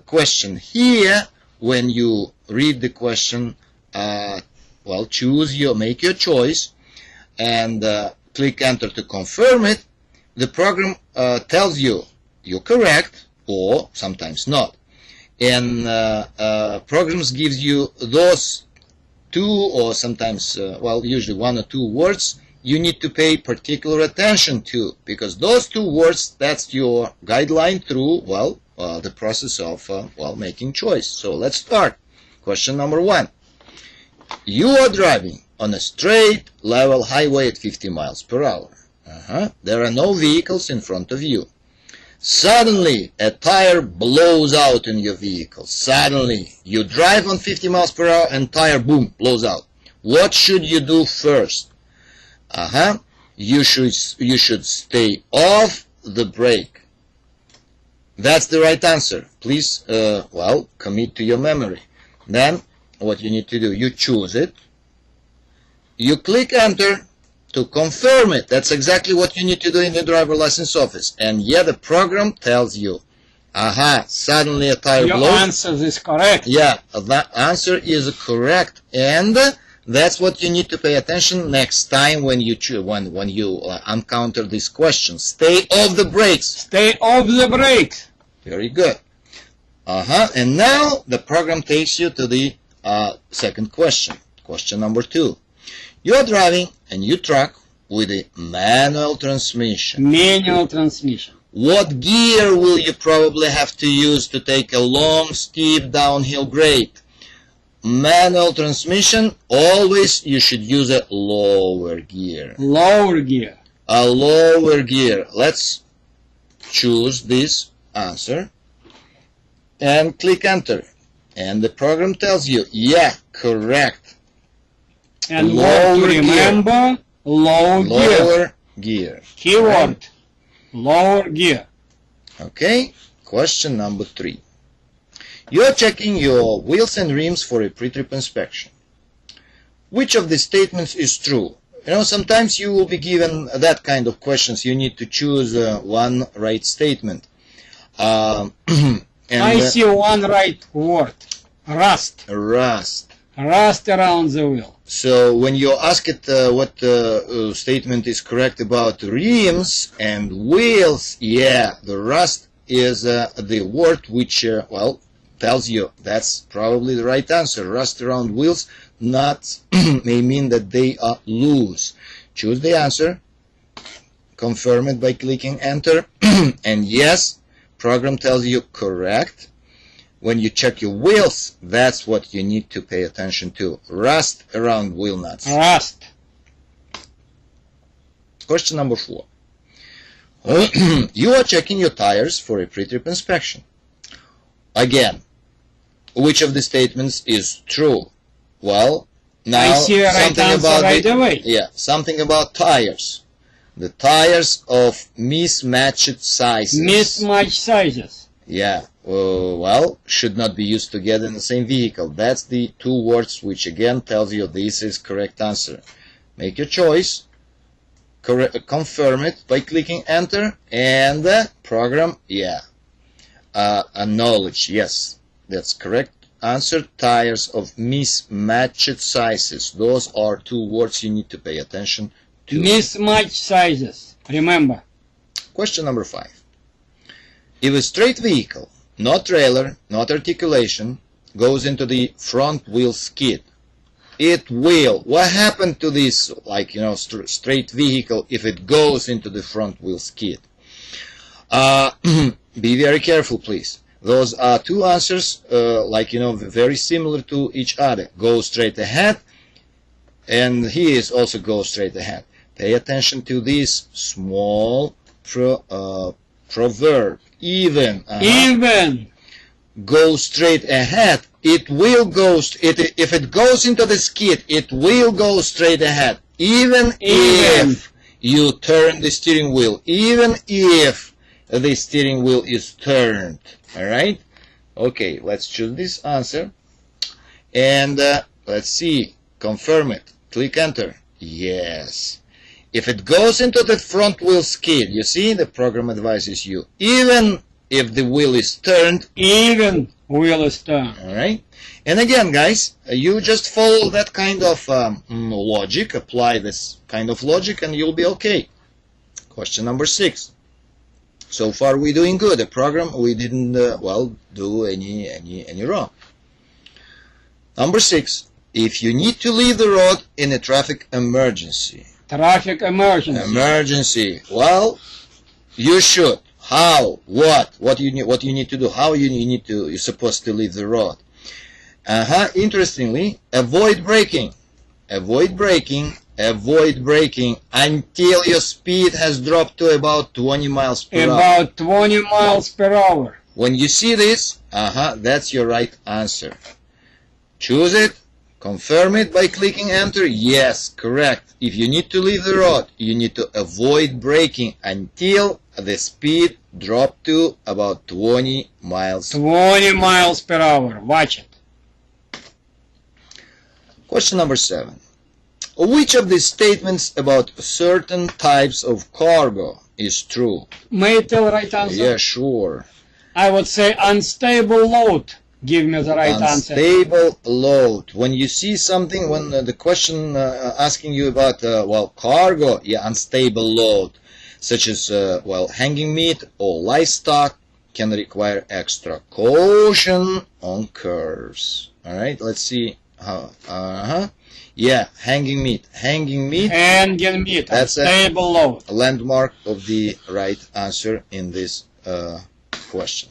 question here. When you read the question, well, make your choice and click enter to confirm it. The program tells you you're correct or sometimes not. And programs gives you those two or sometimes, well, usually one or two words you need to pay particular attention to, because those two words, that's your guideline through, well, the process of, well, making choice. So let's start. Question number 1. You are driving on a straight, level highway at 50 miles per hour. There are no vehicles in front of you. Suddenly, a tire blows out in your vehicle. Suddenly, you drive on 50 miles per hour and tire, boom, blows out. What should you do first? You should stay off the brake. That's the right answer. Please, well, commit to your memory. Then, what you need to do, you choose it. You click enter to confirm it. That's exactly what you need to do in the driver license office. And yeah, the program tells you, suddenly a tire blows. Your answer is correct. Yeah, that answer is correct. And that's what you need to pay attention next time when you encounter this question. Stay off the brakes. Stay off the brakes. Very good. And now the program takes you to the second question. Question number 2. You're driving a new truck with a manual transmission. Manual transmission. What gear will you probably have to use to take a long, steep downhill grade? Manual transmission, always you should use a lower gear. Lower gear. A lower gear. Let's choose this answer and click enter. And the program tells you, yeah, correct. And what to remember, lower gear. Keyword, right. Lower gear. Okay, question number 3. You're checking your wheels and rims for a pre-trip inspection. Which of these statements is true? You know, sometimes you will be given that kind of questions. You need to choose one right statement. I see one right word. Rust. Rust. Rust around the wheel. So when you ask it what statement is correct about rims and wheels, yeah, the rust is the word which, well, tells you that's probably the right answer. Rust around wheels not may mean that they are loose. Choose the answer, confirm it by clicking enter, and yes, program tells you correct. When you check your wheels, that's what you need to pay attention to. Rust around wheel nuts. Rust. Question number 4. You are checking your tires for a pre-trip inspection. Again, which of the statements is true? Well, now I see a right answer right away. Yeah, something about tires. The tires of mismatched sizes. Mismatched sizes. Yeah, well, should not be used together in the same vehicle. That's the two words which again tells you this is correct answer. Make your choice, confirm it by clicking enter, and program, yeah, knowledge, yes, that's correct answer. Tires of mismatched sizes. Those are two words you need to pay attention to. Mismatched sizes, remember. Question number 5. If a straight vehicle, not trailer, not articulation, goes into the front wheel skid, it will. What happened to this, like, you know, straight vehicle if it goes into the front wheel skid? Be very careful, please. Those are two answers, like, you know, very similar to each other. Go straight ahead, and here is also go straight ahead. Pay attention to this small proverb. Even. Even. Go straight ahead. It will go. If it goes into the skid, it will go straight ahead. Even if you turn the steering wheel. Even if the steering wheel is turned. All right. Okay. Let's choose this answer, and let's see. Confirm it. Click enter. Yes. If it goes into the front wheel skid, you see, the program advises you, even if the wheel is turned. Even wheel is turned. Alright? And again, guys, you just follow that kind of logic, apply this kind of logic, and you'll be okay. Question number 6. So far we're doing good. The program, we didn't, do any wrong. Number 6. If you need to leave the road in a traffic emergency. Traffic emergency. Emergency. Well, you should. How? What you need to do? How you're supposed to leave the road? Interestingly, avoid braking. Avoid braking until your speed has dropped to about 20 miles per hour. About 20 miles per hour. When you see this, that's your right answer. Choose it. Confirm it by clicking enter. Yes, correct. If you need to leave the road, you need to avoid braking until the speed dropped to about 20 miles. 20 miles per hour. Watch it. Question number 7. Which of these statements about certain types of cargo is true? May I tell the right answer? Yeah, sure. I would say unstable load. Give me the right answer. Unstable load. When you see something, when the question asking you about, cargo, yeah, unstable load, such as, hanging meat or livestock, can require extra caution on curves. Alright, let's see how, yeah, hanging meat. Hanging meat. That's unstable load. A landmark of the right answer in this question.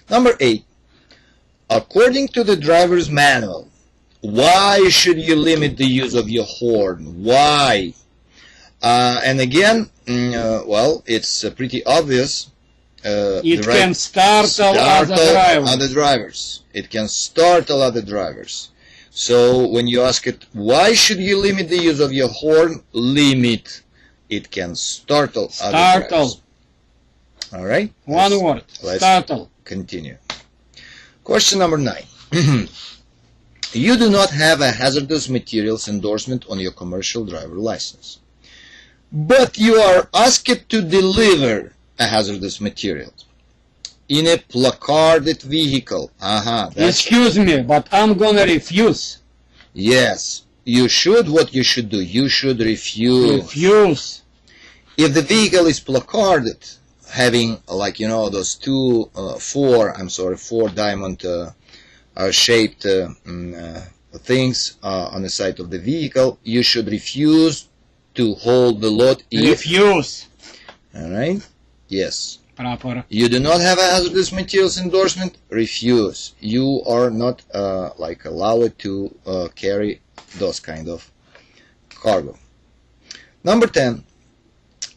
Number 8. According to the driver's manual, why should you limit the use of your horn? Why? And again, it's pretty obvious. It can startle other drivers. It can startle other drivers. So when you ask it, why should you limit the use of your horn? Limit. It can startle other drivers. All right? One word. Startle. Continue. Question number 9. You do not have a hazardous materials endorsement on your commercial driver license, but you are asked to deliver a hazardous material in a placarded vehicle. Excuse me, but I'm gonna refuse. Yes, you should. What you should do? You should refuse. Refuse. If the vehicle is placarded, having those four diamond shaped things on the side of the vehicle, you should refuse to hold the load. Refuse. All right. Yes. Proper. You do not have a hazardous materials endorsement. Refuse. You are not allowed to carry those kind of cargo. Number 10.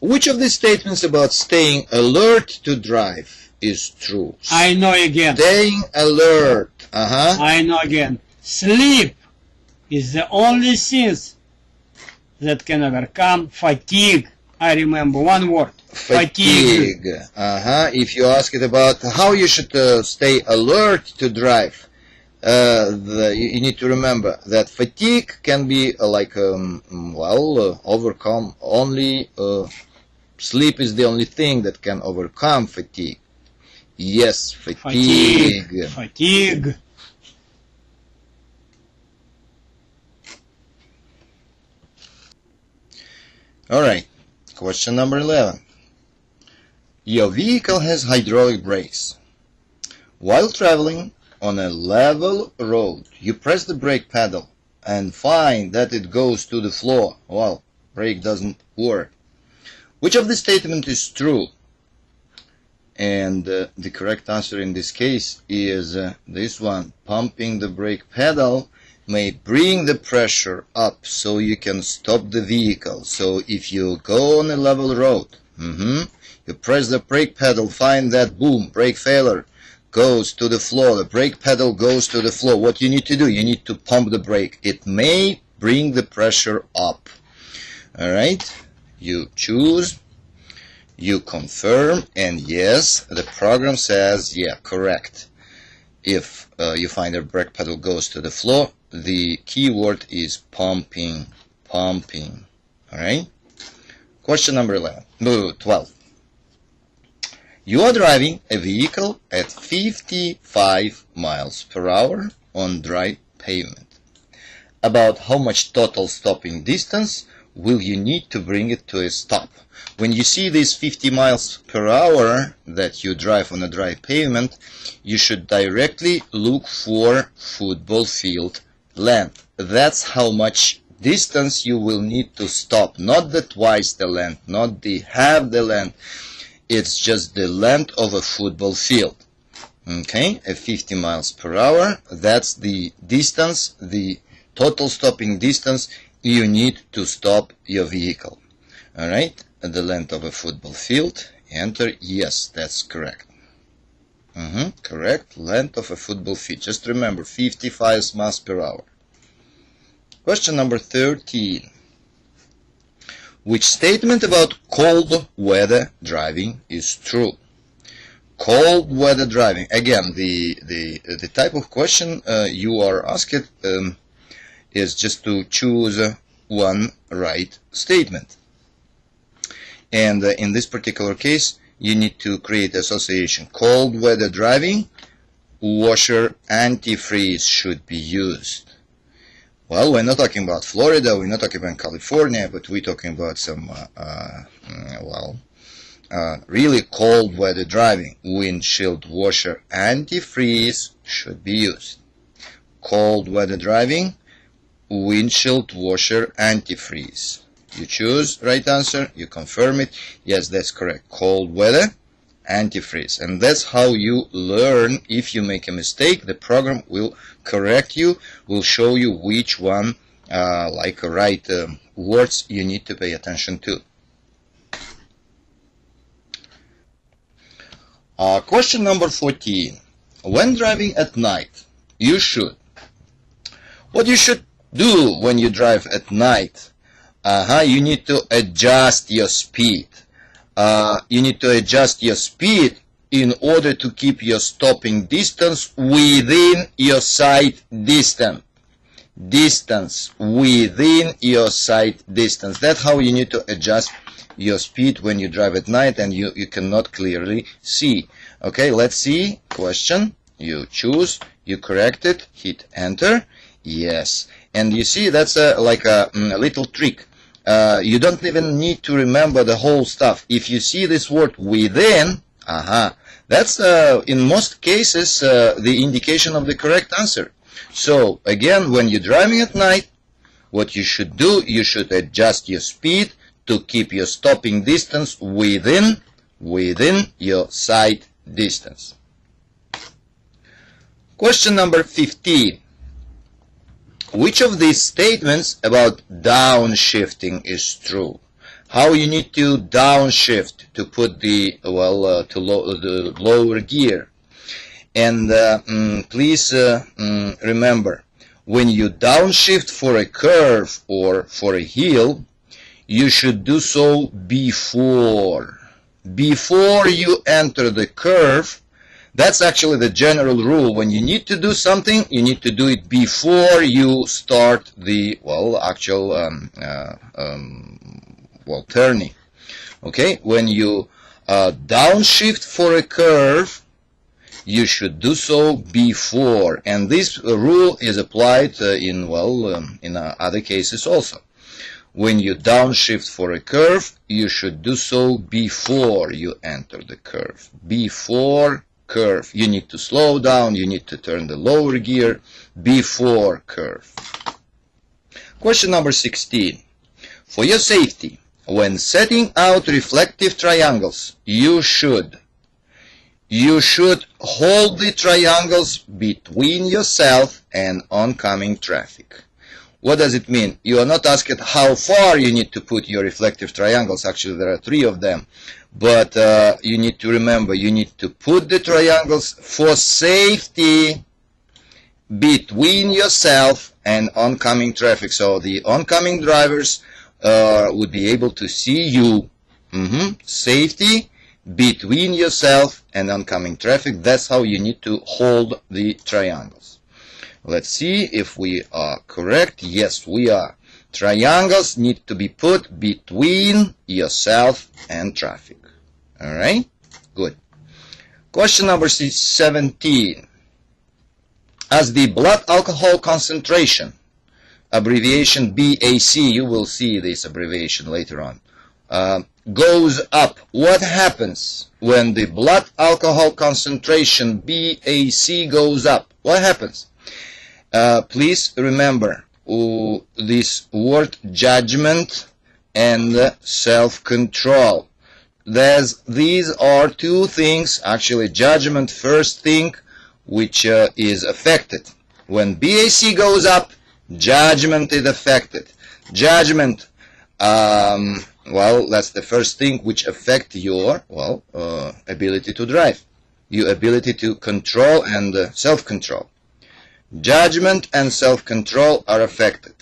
Which of these statements about staying alert to drive is true? I know again. Staying alert. I know again. Sleep is the only thing that can overcome fatigue. I remember one word. Fatigue. If you ask it about how you should stay alert to drive, you need to remember that fatigue can be overcome only. Sleep is the only thing that can overcome fatigue. Yes, fatigue. Fatigue. Alright, question number 11. Your vehicle has hydraulic brakes. While traveling on a level road, you press the brake pedal and find that it goes to the floor. Well, brake doesn't work. Which of the statement is true? And the correct answer in this case is this one. Pumping the brake pedal may bring the pressure up so you can stop the vehicle. So if you go on a level road, you press the brake pedal, find that boom, brake failure, goes to the floor, the brake pedal goes to the floor. What you need to do, you need to pump the brake. It may bring the pressure up. Alright? You choose, you confirm, and yes, the program says, yeah, correct. If you find the brake pedal goes to the floor, the keyword is pumping. Alright? Question number 12. You are driving a vehicle at 55 miles per hour on dry pavement. About how much total stopping distance will you need to bring it to a stop? When you see this 50 miles per hour that you drive on a dry pavement, you should directly look for football field length. That's how much distance you will need to stop. Not the twice the length, not the half the length. It's just the length of a football field. Okay, at 50 miles per hour, that's the distance, the total stopping distance you need to stop your vehicle. Alright, the length of a football field. Enter. Yes, that's correct. Correct. Length of a football field. Just remember, 55 miles per hour. Question number 13. Which statement about cold weather driving is true? Cold weather driving. Again, the type of question you are asked is just to choose one right statement. And in this particular case, you need to create association. Cold weather driving, washer antifreeze should be used. Well, we're not talking about Florida, we're not talking about California, but we're talking about some, really cold weather driving. Windshield washer antifreeze should be used. Cold weather driving, windshield washer antifreeze. You choose right answer, you confirm it. Yes, that's correct. Cold weather antifreeze. And that's how you learn. If you make a mistake, the program will correct you, will show you which one, right words you need to pay attention to. Question number 14. When driving at night, you should. What you should do when you drive at night? You need to adjust your speed. You need to adjust your speed in order to keep your stopping distance within your sight distance. Distance within your sight distance. That's how you need to adjust your speed when you drive at night and you cannot clearly see. Okay, let's see. Question. You choose. You correct it. Hit enter. Yes. And you see that's like a little trick. You don't even need to remember the whole stuff. If you see this word within, that's in most cases the indication of the correct answer. So again, when you're driving at night, what you should do, you should adjust your speed to keep your stopping distance within your sight distance. Question number 15. Which of these statements about downshifting is true? How you need to downshift to put the the lower gear. And please remember, when you downshift for a curve or for a hill, you should do so before you enter the curve. That's actually the general rule. When you need to do something, you need to do it before you start the turning. Okay, when you downshift for a curve, you should do so before, and this rule is applied in other cases also. When you downshift for a curve, you should do so before you enter the curve. Before curve. You need to slow down, you need to turn the lower gear before curve. Question number 16. For your safety, when setting out reflective triangles, you should hold the triangles between yourself and oncoming traffic. What does it mean? You are not asked how far you need to put your reflective triangles. Actually, there are 3 of them. But you need to remember, you need to put the triangles for safety between yourself and oncoming traffic. So the oncoming drivers would be able to see you. Safety between yourself and oncoming traffic. That's how you need to hold the triangles. Let's see if we are correct. Yes, we are. Triangles need to be put between yourself and traffic. Alright? Good. Question number 17. As the blood alcohol concentration, abbreviation BAC, you will see this abbreviation later on, goes up, what happens when the blood alcohol concentration BAC goes up? What happens? Please remember this word judgment and self-control. These are two things, actually judgment first thing, which is affected. When BAC goes up, judgment is affected. Judgment, well, that's the first thing which affect your, well, ability to drive, your ability to control and self-control. Judgment and self-control are affected.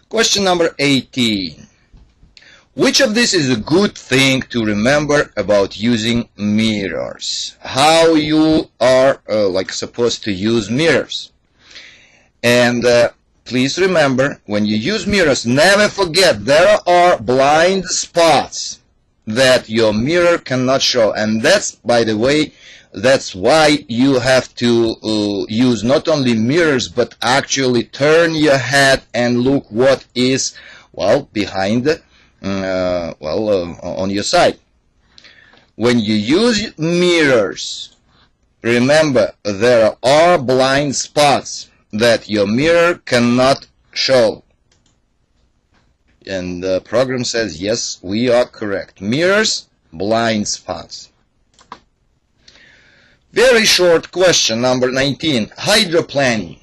Question number 18. Which of this is a good thing to remember about using mirrors? How you are like supposed to use mirrors? And please remember, when you use mirrors, never forget there are blind spots that your mirror cannot show. And that's, by the way, that's why you have to use not only mirrors, but actually turn your head and look what is, well, behind, on your side. When you use mirrors, remember there are blind spots that your mirror cannot show. And the program says, yes, we are correct. Mirrors, blind spots. Very short question, number 19. Hydroplaning.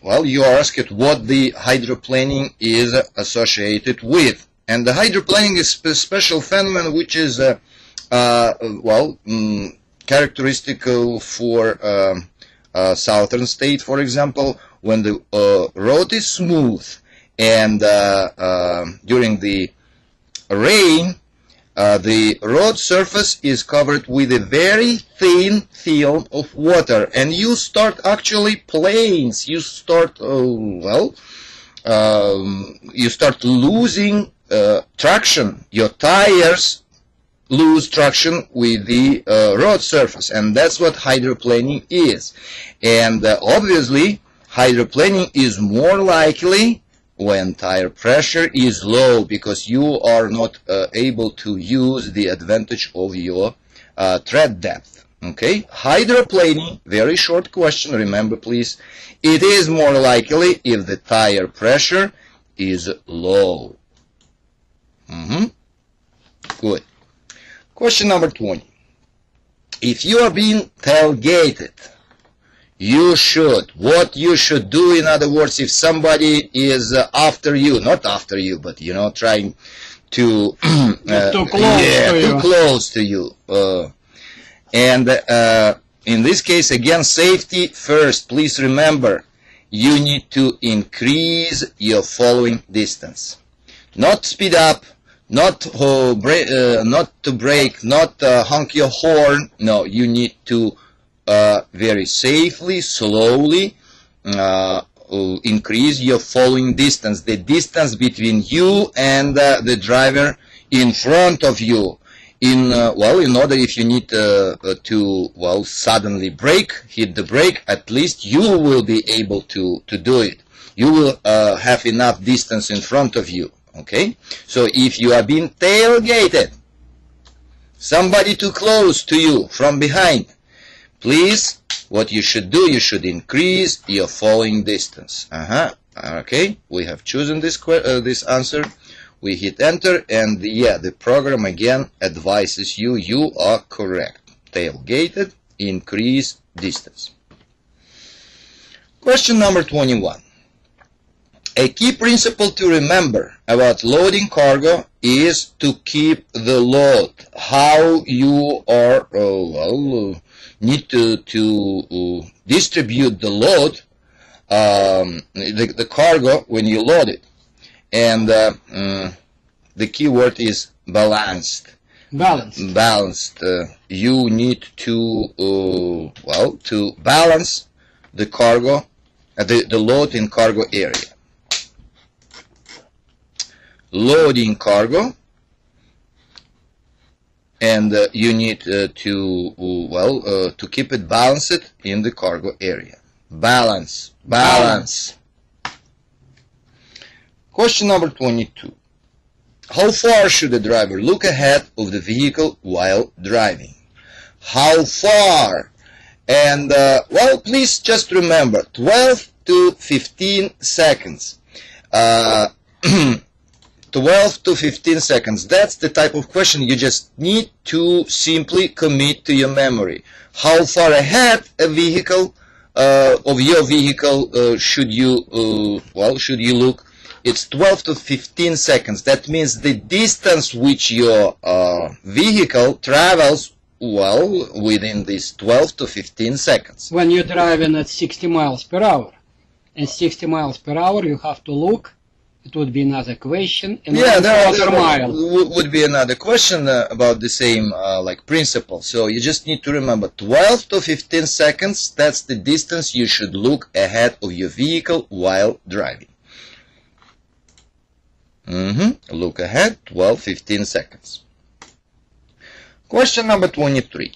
Well, you are asked what the hydroplaning is associated with. And the hydroplaning is a special phenomenon which is, characteristic for southern state, for example, when the road is smooth and during the rain, the road surface is covered with a very thin film of water, and you start actually planes. You start you start losing traction. Your tires lose traction with the road surface, and that's what hydroplaning is. And obviously, hydroplaning is more likely when tire pressure is low, because you are not able to use the advantage of your tread depth. Okay, hydroplaning, very short question, remember please, it is more likely if the tire pressure is low. Good. Question number 20. If you are being tailgated, what you should do, in other words, if somebody is after you, not after you, but, you know, trying to, too close to you. And in this case, again, safety first. Please remember, you need to increase your following distance. Not speed up, not to brake, not honk your horn. No, you need to very safely, slowly increase your following distance, the distance between you and the driver in front of you. In order, if you need to suddenly brake, hit the brake, at least you will be able to do it. You will have enough distance in front of you. Okay, so if you are being tailgated, somebody too close to you from behind, please, what you should do, you should increase your following distance. Okay, we have chosen this answer. We hit enter, and the program again advises you, you are correct. Tailgated, increase distance. Question number 21. A key principle to remember about loading cargo is to keep the load. How you are need to distribute the load, the cargo when you load it. And the key word is balanced. Balanced. You need to to balance the cargo, the load in cargo area. Loading cargo and you need to keep it balanced in the cargo area. Balance. Question number 22. How far should the driver look ahead of the vehicle while driving? How far? And please just remember 12 to 15 seconds. 12 to 15 seconds. That's the type of question you just need to simply commit to your memory. How far ahead a vehicle of your vehicle should you look? It's 12 to 15 seconds. That means the distance which your vehicle travels within these 12 to 15 seconds. When you're driving at 60 miles per hour, and 60 miles per hour, you have to look. It would be another question. Yeah, there would be another question about the same principle. So you just need to remember 12 to 15 seconds. That's the distance you should look ahead of your vehicle while driving. Look ahead, 12-15 seconds. Question number 23.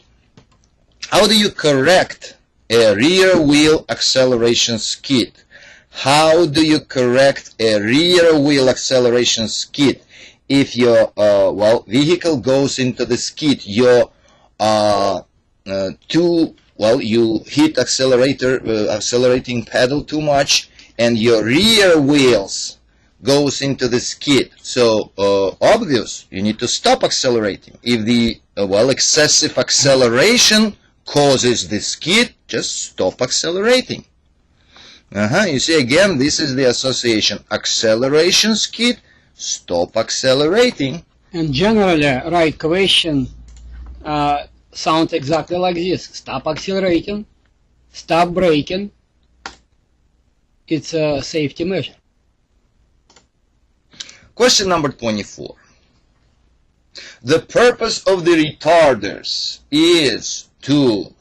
How do you correct a rear wheel acceleration skid? How do you correct a rear wheel acceleration skid? If your vehicle goes into the skid, you hit accelerating pedal too much, and your rear wheels goes into the skid. So obvious, you need to stop accelerating. If the excessive acceleration causes the skid, just stop accelerating. You see, again, this is the association. Acceleration skid, stop accelerating. And generally, right question sounds exactly like this. Stop accelerating, stop braking. It's a safety measure. Question number 24. The purpose of the retarders is to...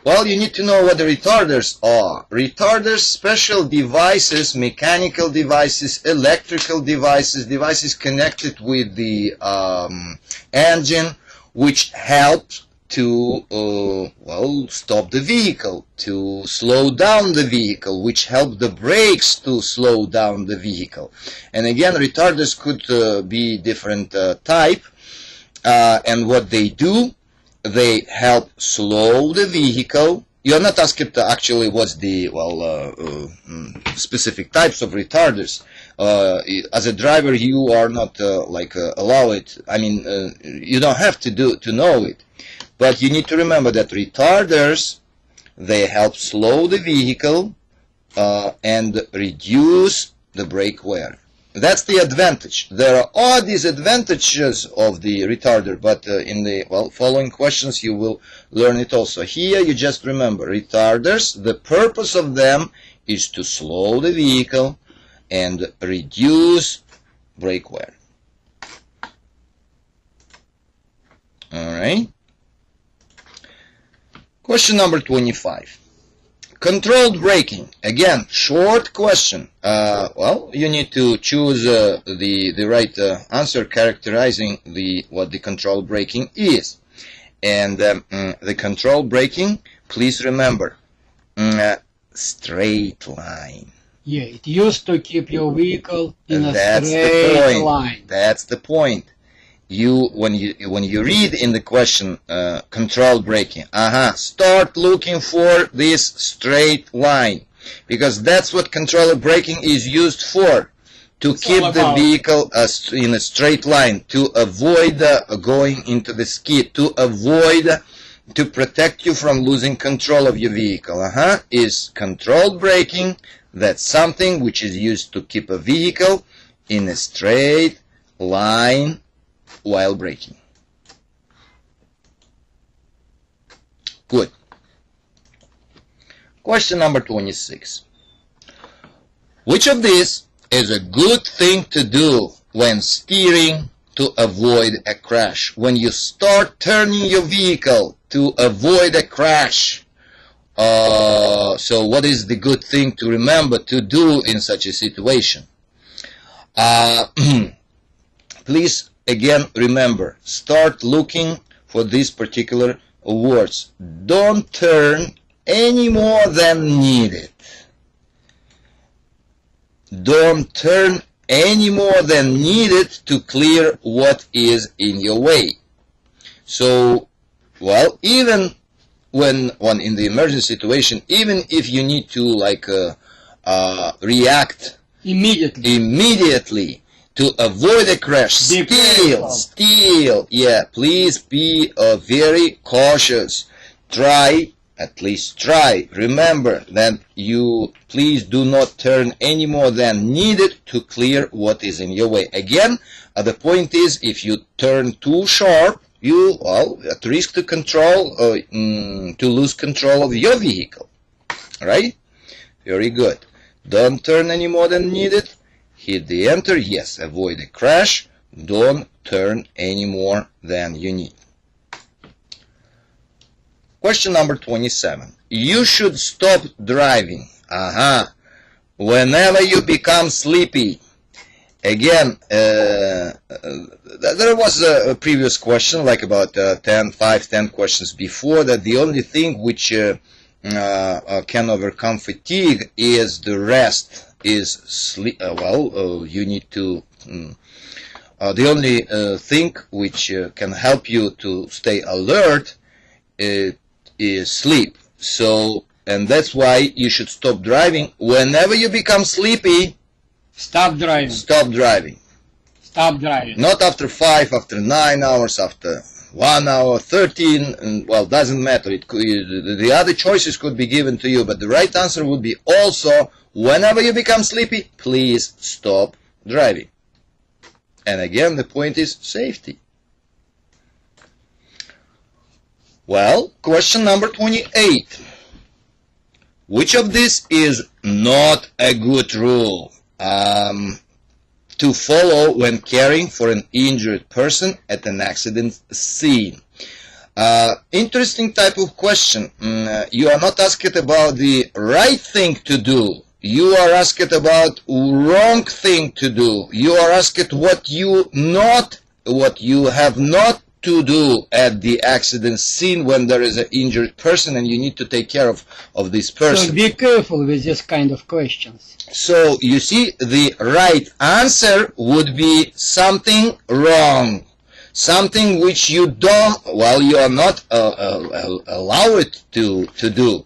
you need to know what the retarders are. Retarders, special devices, mechanical devices, electrical devices, devices connected with the engine, which help to stop the vehicle, to slow down the vehicle, which help the brakes to slow down the vehicle. And again, retarders could be different type, and what they do, they help slow the vehicle. You're not asked actually what's the specific types of retarders. As a driver, you are not allow it. I mean, you don't have to know it, but you need to remember that retarders, they help slow the vehicle and reduce the brake wear. That's the advantage. There are all disadvantages of the retarder, but in the following questions you will learn it also. Here you just remember retarders, the purpose of them is to slow the vehicle and reduce brake wear. Alright. Question number 25. Controlled braking. Again, short question. You need to choose the right answer characterizing what the controlled braking is. And the controlled braking, please remember, straight line. Yeah, it used to keep your vehicle in a straight line. That's the point. When you read in the question controlled braking, start looking for this straight line, because that's what controlled braking is used for, to keep the vehicle in a straight line, to avoid going into the skid, to protect you from losing control of your vehicle. Is controlled braking. That's something which is used to keep a vehicle in a straight line while braking. Good. Question number 26. Which of these is a good thing to do when steering to avoid a crash? When you start turning your vehicle to avoid a crash. So what is the good thing to remember to do in such a situation? Please again remember, start looking for these particular words. Don't turn any more than needed. Don't turn any more than needed to clear what is in your way. So, well, even when in the emergency situation, even if you need to react immediately to avoid a crash, still, yeah, please be very cautious. At least try. Remember that you please do not turn any more than needed to clear what is in your way. Again, the point is, if you turn too sharp, you are at risk to lose control of your vehicle. Right? Very good. Don't turn any more than needed. Hit the enter. Yes, avoid a crash. Don't turn any more than you need. Question number 27. You should stop driving. Whenever you become sleepy. Again, there was a previous question, like about 10 questions before, that the only thing which can overcome fatigue is the rest, is sleep. You need to. The only thing which can help you to stay alert is sleep. So, and that's why you should stop driving. Whenever you become sleepy, stop driving. Stop driving. Stop driving. Not after 5, after 9 hours, after 1 hour, 13, and, well, doesn't matter. The other choices could be given to you, but the right answer would be also, whenever you become sleepy, please stop driving. And again, the point is safety. Well, question number 28. Which of these is not a good rule to follow when caring for an injured person at an accident scene? Interesting type of question. You are not asked about the right thing to do. You are asked about wrong thing to do. You are asked what you have not to do at the accident scene when there is an injured person and you need to take care of this person. So be careful with this kind of questions. So you see, the right answer would be something wrong, something which you don't, you are not allowed to do.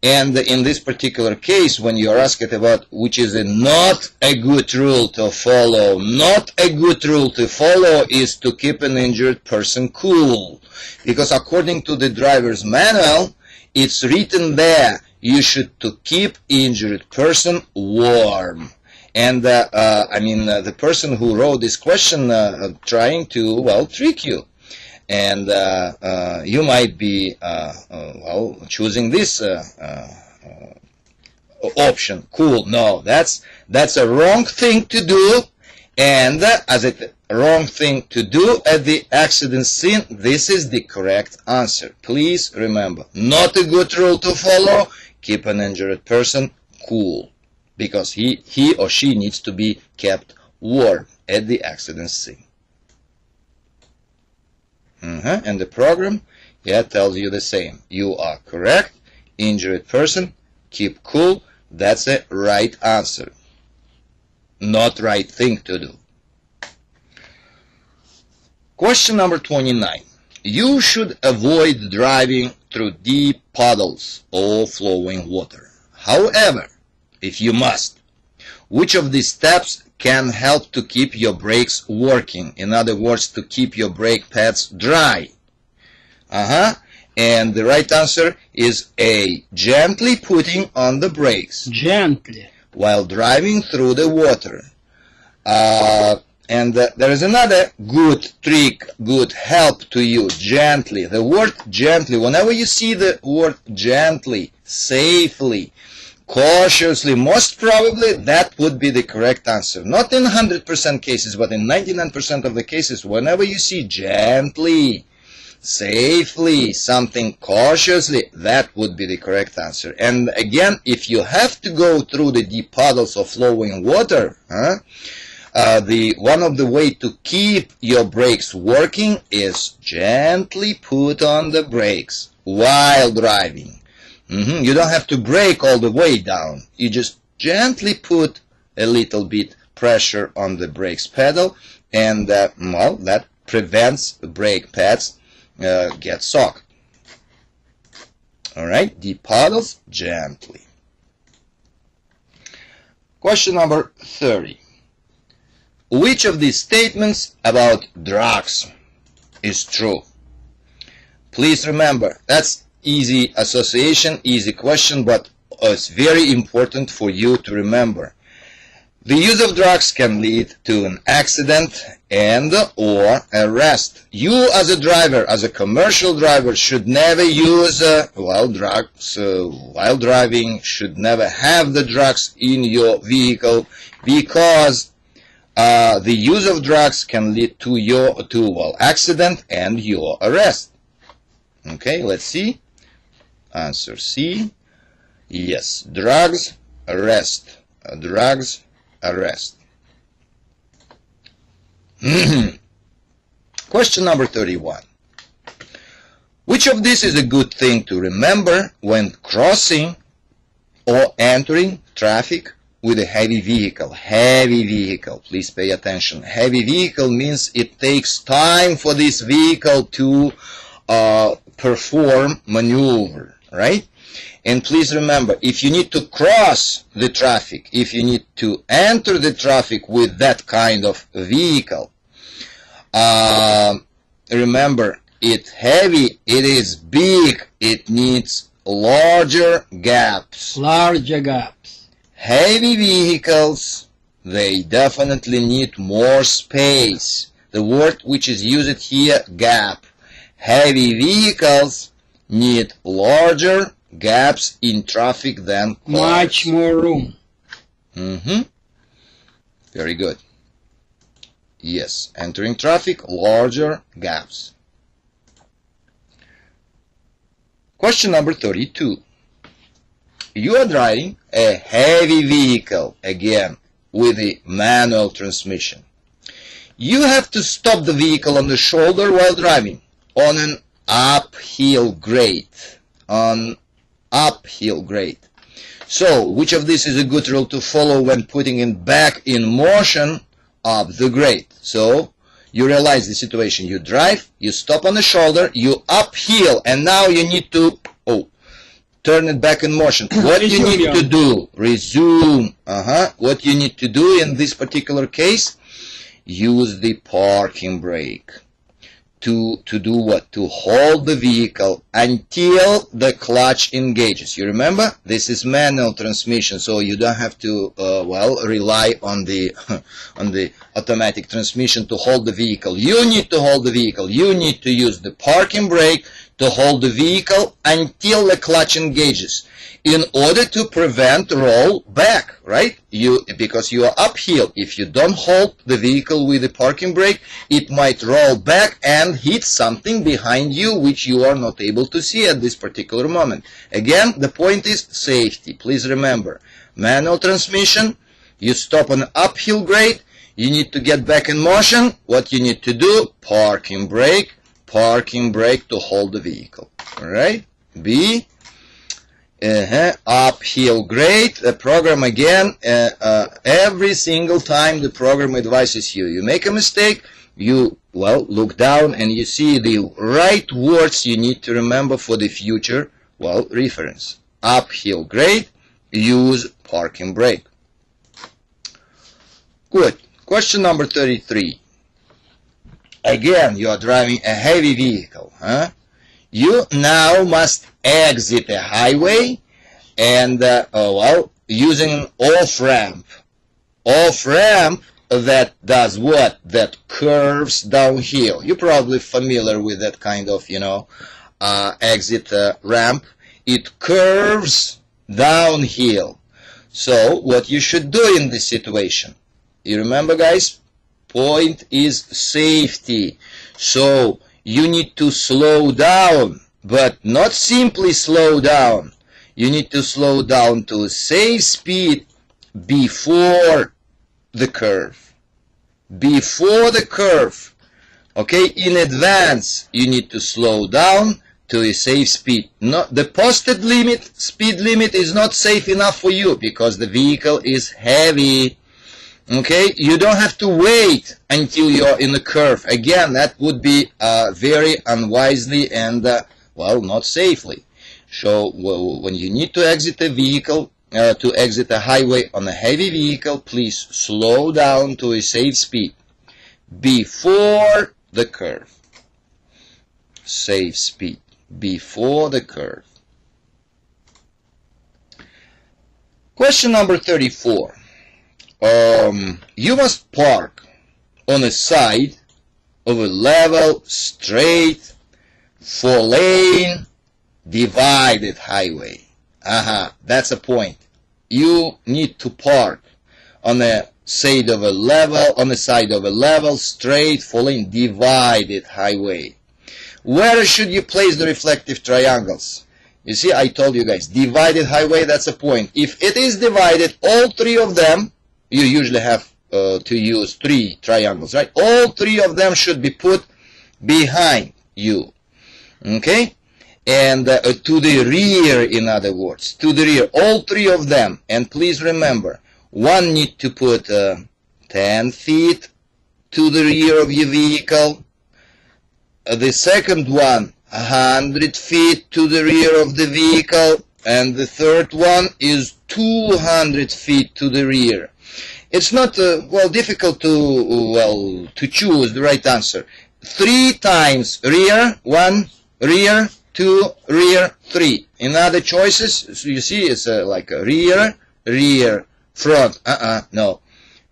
And in this particular case, when you are asked about which is not a good rule to follow, not a good rule to follow is to keep an injured person cool. Because according to the driver's manual, it's written there, you should to keep injured person warm. And the person who wrote this question trying to, trick you. And you might be choosing this option. Cool. No, that's a wrong thing to do, and as a wrong thing to do at the accident scene, this is the correct answer. Please remember, not a good rule to follow. Keep an injured person cool, because he or she needs to be kept warm at the accident scene. And the program, tells you the same. You are correct. Injured person, keep cool. That's a right answer. Not right thing to do. Question number 29. You should avoid driving through deep puddles or flowing water. However, if you must, which of these steps can help to keep your brakes working? In other words, to keep your brake pads dry. And the right answer is A. Gently putting on the brakes. Gently. While driving through the water. And there is another good trick, good help to you. Gently. The word gently. Whenever you see the word gently, safely, cautiously, most probably that would be the correct answer. Not in 100% cases, but in 99% of the cases, whenever you see gently, safely, something cautiously, that would be the correct answer. And again, if you have to go through the deep puddles of flowing water, one of the way to keep your brakes working is gently put on the brakes while driving. You don't have to brake all the way down. You just gently put a little bit pressure on the brakes pedal, and well, that prevents the brake pads get soaked. All right, the paddles gently. Question number 30. Which of these statements about drugs is true? Please remember, that's easy association, easy question, but it's very important for you to remember. The use of drugs can lead to an accident and or arrest. You as a driver, as a commercial driver, should never use drugs while driving, should never have the drugs in your vehicle, because the use of drugs can lead to accident and your arrest. Okay, let's see. Answer C. Yes, drugs, arrest. Drugs, arrest. Question number 31. Which of these is a good thing to remember when crossing or entering traffic with a heavy vehicle? Heavy vehicle, please pay attention. Heavy vehicle means it takes time for this vehicle to perform maneuver, right? And please remember, if you need to cross the traffic, if you need to enter the traffic with that kind of vehicle, remember, it's heavy, it is big, it needs larger gaps. Larger gaps. Heavy vehicles, they definitely need more space. The word which is used here, gap. Heavy vehicles need larger gaps in traffic than cars. Much more room. Very good. Yes, entering traffic, larger gaps. Question number 32. You are driving a heavy vehicle, again, with a manual transmission. You have to stop the vehicle on the shoulder while driving on an uphill grade. So, which of these is a good rule to follow when putting it back in motion up the grade? So, you realize the situation. You drive, you stop on the shoulder, you uphill, and now you need to turn it back in motion. What you need to do? Resume. What you need to do in this particular case? Use the parking brake. To do what? To hold the vehicle until the clutch engages. You remember? This is manual transmission, so you don't have to rely on the automatic transmission to hold the vehicle. You need to hold the vehicle. You need to use the parking brake to hold the vehicle until the clutch engages, in order to prevent roll back, right? Because you are uphill. If you don't hold the vehicle with the parking brake, it might roll back and hit something behind you which you are not able to see at this particular moment. Again, the point is safety. Please remember, manual transmission, you stop on uphill grade, you need to get back in motion. What you need to do? Parking brake to hold the vehicle. All right? B. Uphill grade. The program again, every single time the program advises you. You make a mistake, you look down and you see the right words you need to remember for the future reference. Uphill grade, use parking brake. Good. Question number 33. Again, you are driving a heavy vehicle. You now must exit a highway and using an off-ramp. Off-ramp that does what? That curves downhill. You're probably familiar with that kind of, exit ramp. It curves downhill. So, what you should do in this situation? You remember, guys? Point is safety. So, you need to slow down, but not simply slow down. You need to slow down to a safe speed before the curve. before the curve. Okay, in advance, you need to slow down to a safe speed. The posted speed limit is not safe enough for you because the vehicle is heavy. Okay, you don't have to wait until you're in the curve. Again, that would be very unwisely and, well, not safely. So when you need to exit a vehicle, to exit a highway on a heavy vehicle, please slow down to a safe speed before the curve. Safe speed before the curve. Question number 34. You must park on a side of a level, straight, 4-lane, divided highway. That's a point. You need to park on a side of a level, straight, 4-lane, divided highway. Where should you place the reflective triangles? You see, I told you guys, divided highway, that's a point. If it is divided, all three of them, you usually have to use 3 triangles, right? All 3 of them should be put behind you. Okay? And to the rear, in other words, to the rear, all 3 of them. And please remember, one need to put 10 feet to the rear of your vehicle. The second one, 100 feet to the rear of the vehicle. And the third one is 200 feet to the rear. It's not, well, difficult to choose the right answer. 3 times rear, 1, rear, 2, rear, 3. In other choices, so you see, it's like a rear, rear, front. No.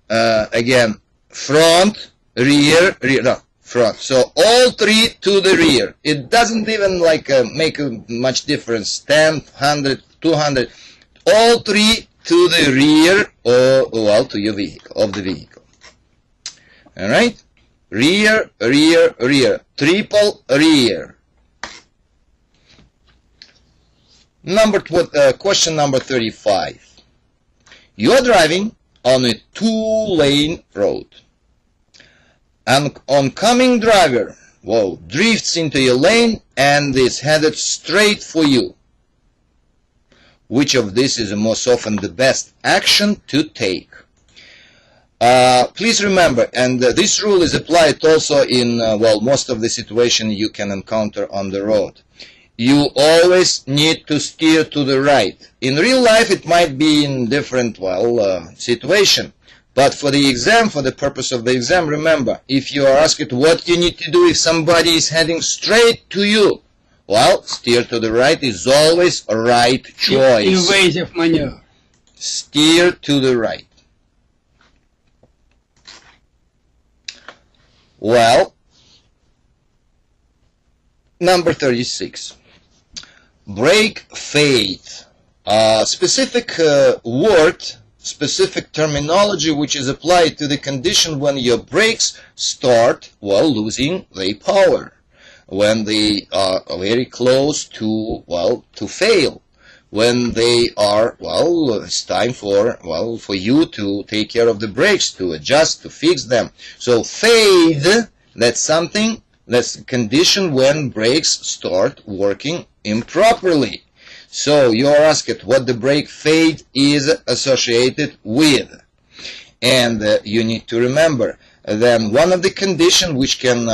Again, front, rear, rear, no, front. So all 3 to the rear. It doesn't even like make much difference. 10, 100, 200. All 3 to the rear, or well, to your vehicle, of the vehicle. All right. Rear, rear, rear. Triple rear. Question number 35. You are driving on a 2-lane road. An oncoming driver, drifts into your lane and is headed straight for you. Which of these is most often the best action to take? Please remember, and this rule is applied also in, most of the situations you can encounter on the road. You always need to steer to the right. In real life, it might be in different, situation. But for the exam, for the purpose of the exam, remember, if you are asked what you need to do if somebody is heading straight to you, steer to the right is always a right choice. Invasive maneuver. Steer to the right. Number 36. Brake fade. Specific word, specific terminology which is applied to the condition when your brakes start losing their power. When they are very close to, to fail. When they are, it's time for you to take care of the brakes, to adjust, to fix them. So fade, that's something, that's a condition when brakes start working improperly. So you're asked what the brake fade is associated with. And you need to remember, then one of the conditions which can,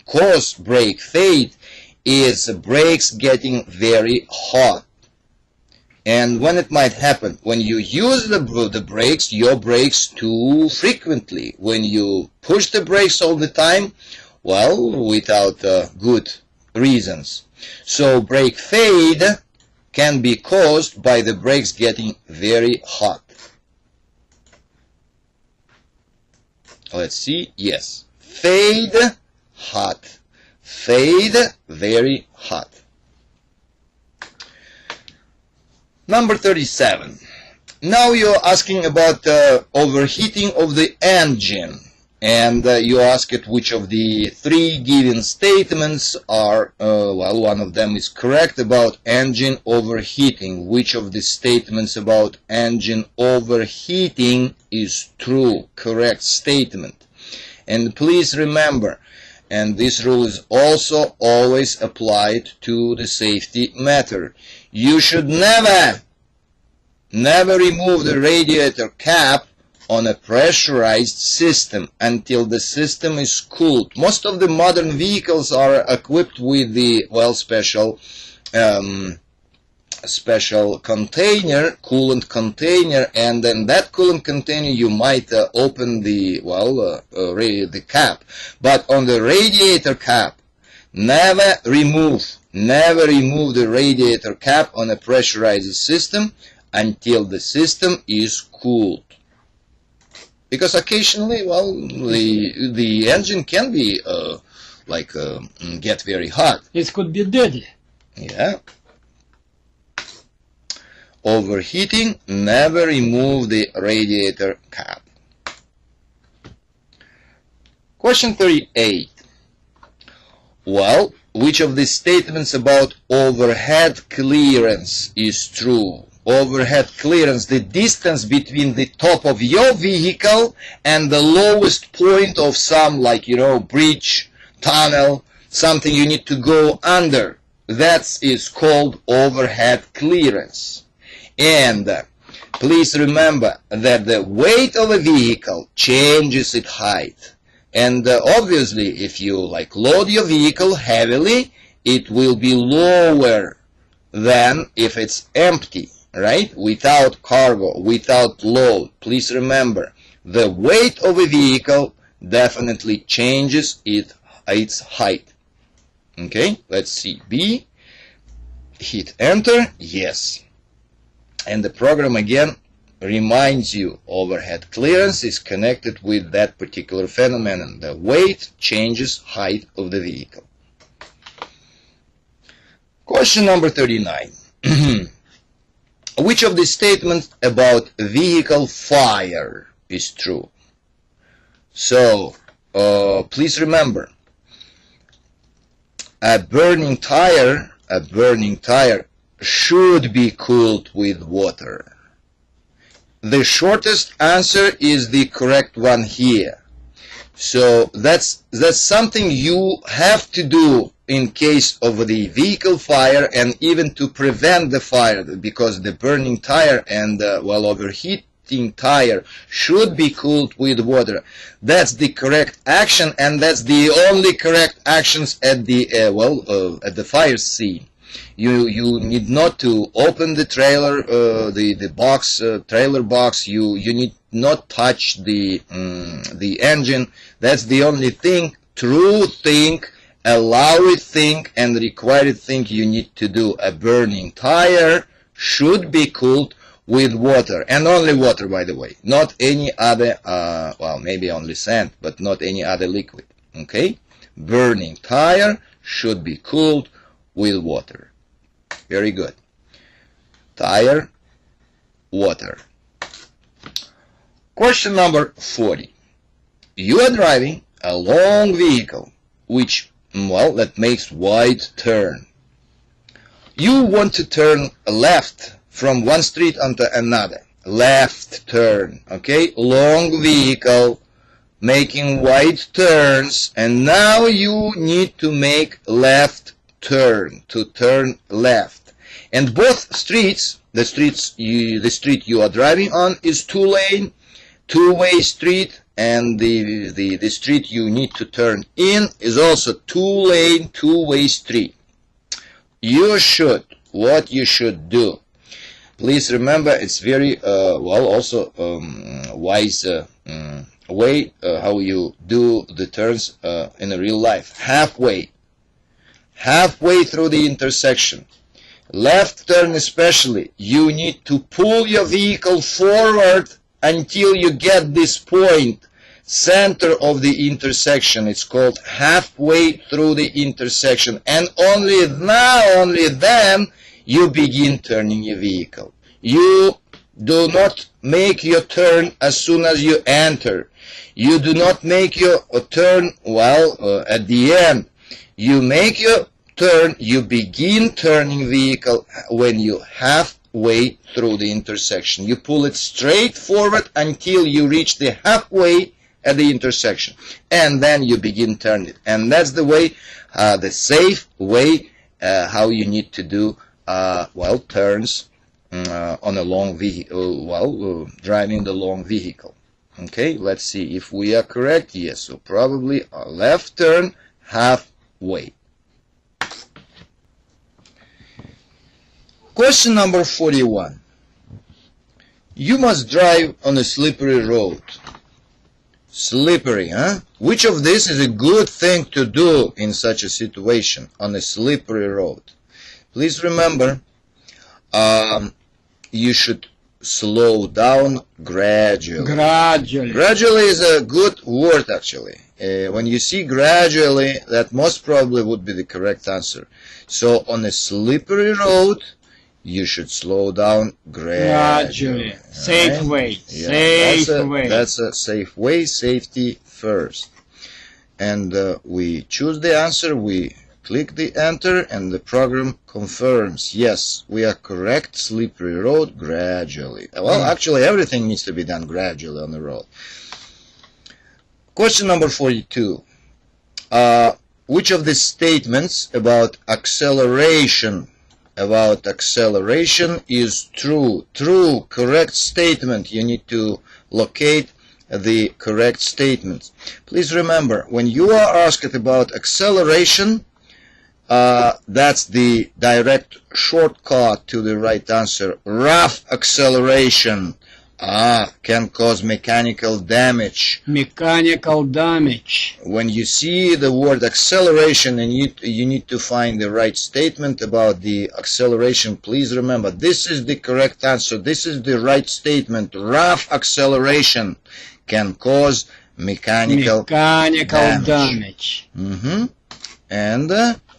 cause brake fade is brakes getting very hot. And when it might happen, when you use the brakes, your brakes too frequently, when you push the brakes all the time, without good reasons. So brake fade can be caused by the brakes getting very hot. Let's see, yes, fade, hot. Fade, very hot. Number 37. Now you're asking about overheating of the engine. and you ask it which of the three given statements are, well, one of them is correct about engine overheating. Which of the statements about engine overheating is true, correct statement? And please remember, and this rule is also always applied to the safety matter, you should never remove the radiator cap on a pressurized system until the system is cooled. Most of the modern vehicles are equipped with the, well, special container, coolant container, and then that coolant container you might open the, well, the cap. But on the radiator cap, never remove the radiator cap on a pressurized system until the system is cooled. Because occasionally, well, the engine can be get very hot. It could be deadly. Yeah. Overheating, never remove the radiator cap. Question 38. Well, which of the statements about overhead clearance is true? Overhead clearance, the distance between the top of your vehicle and the lowest point of some, like, bridge, tunnel, something you need to go under. That is called overhead clearance. And please remember that the weight of a vehicle changes its height. And obviously, if you load your vehicle heavily, it will be lower than if it's empty, right? Without cargo, without load. Please remember, the weight of a vehicle definitely changes its height. Okay, let's see. B. Hit enter. Yes. And the program again reminds you overhead clearance is connected with that particular phenomenon. The weight changes height of the vehicle. Question number 39. Which of the statements about vehicle fire is true? So, please remember, a burning tire should be cooled with water. The shortest answer is the correct one here. So that's something you have to do in case of the vehicle fire, and even to prevent the fire, because the burning tire and overheating tire should be cooled with water. That's the correct action, and that's the only correct actions at the at the fire scene. You need not to open the trailer, the box, trailer box. You need not touch the engine. That's the only thing, true thing, allowed thing, and required thing you need to do. A burning tire should be cooled with water, and only water, by the way, not any other, maybe only sand, but not any other liquid. Okay, burning tire should be cooled with water. Very good. Tire, water. Question number 40. You are driving a long vehicle that makes wide turn. You want to turn left from one street onto another. Left turn, okay? Long vehicle making wide turns, and now you need to make left turn, to turn left. And both streets, the street you are driving on is two-lane, two-way street, and the street you need to turn in is also two-lane, two-way street. What you should do. Please remember, it's very wise way how you do the turns in real life. Halfway through the intersection. Left turn especially, you need to pull your vehicle forward until you get this point, center of the intersection. It's called halfway through the intersection, and only then you begin turning your vehicle. You do not make your turn as soon as you enter. You do not make your turn, at the end. You make your turn, you begin turning vehicle when you halfway through the intersection. You pull it straight forward until you reach the halfway at the intersection. And then you begin turning it. And that's the way, the safe way, how you need to do, turns on a long vehicle, driving the long vehicle. Okay, let's see if we are correct. Yes, so probably a left turn halfway. Question number 41. You must drive on a slippery road. Slippery, huh? Which of this is a good thing to do in such a situation on a slippery road? Please remember, you should slow down gradually. Gradually is a good word, actually. When you see gradually, that most probably would be the correct answer. So on a slippery road, you should slow down gradually. Safe right? way. Yeah, Safe way. That's a safe way. Safety first. And we choose the answer. We click the enter and the program confirms. Yes, we are correct. Slippery road gradually. Well, actually everything needs to be done gradually on the road. Question number 42. Which of the statements about acceleration is true? True, correct statement. You need to locate the correct statements. Please remember, when you are asked about acceleration, that's the direct shortcut to the right answer. Rough acceleration can cause mechanical damage. Mechanical damage. When you see the word acceleration and you need to find the right statement about the acceleration, please remember, this is the correct answer. This is the right statement. Rough acceleration can cause mechanical damage. And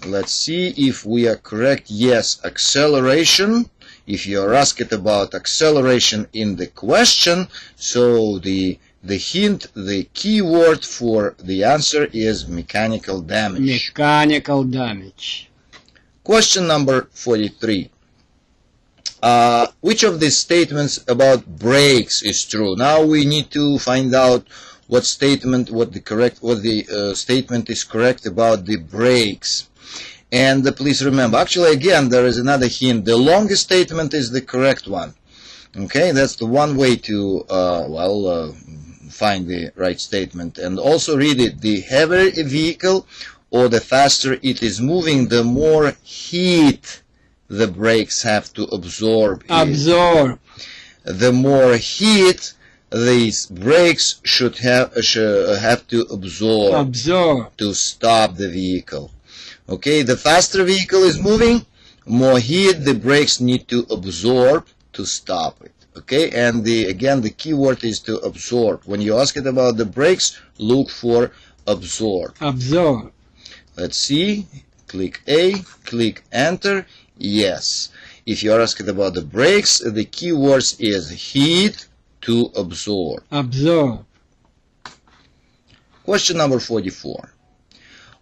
let's see if we are correct. Yes, acceleration. If you are asked about acceleration in the question, so the hint, the key word for the answer is mechanical damage. Mechanical damage. Question number 43. Which of these statements about brakes is true? Now we need to find out what statement is correct about the brakes. And please remember, actually again there is another hint. The longest statement is the correct one. Okay, that's the one way to find the right statement. And also read it. The heavier a vehicle or the faster it is moving, the more heat the brakes have to absorb. The more heat these brakes should have to absorb to stop the vehicle. Okay, the faster vehicle is moving, more heat the brakes need to absorb to stop it. Okay, and again the key word is to absorb. When you ask it about the brakes, look for absorb. Absorb. Let's see. Click A, click enter. Yes. If you are asked about the brakes, the key word is heat to absorb. Absorb. Question number 44.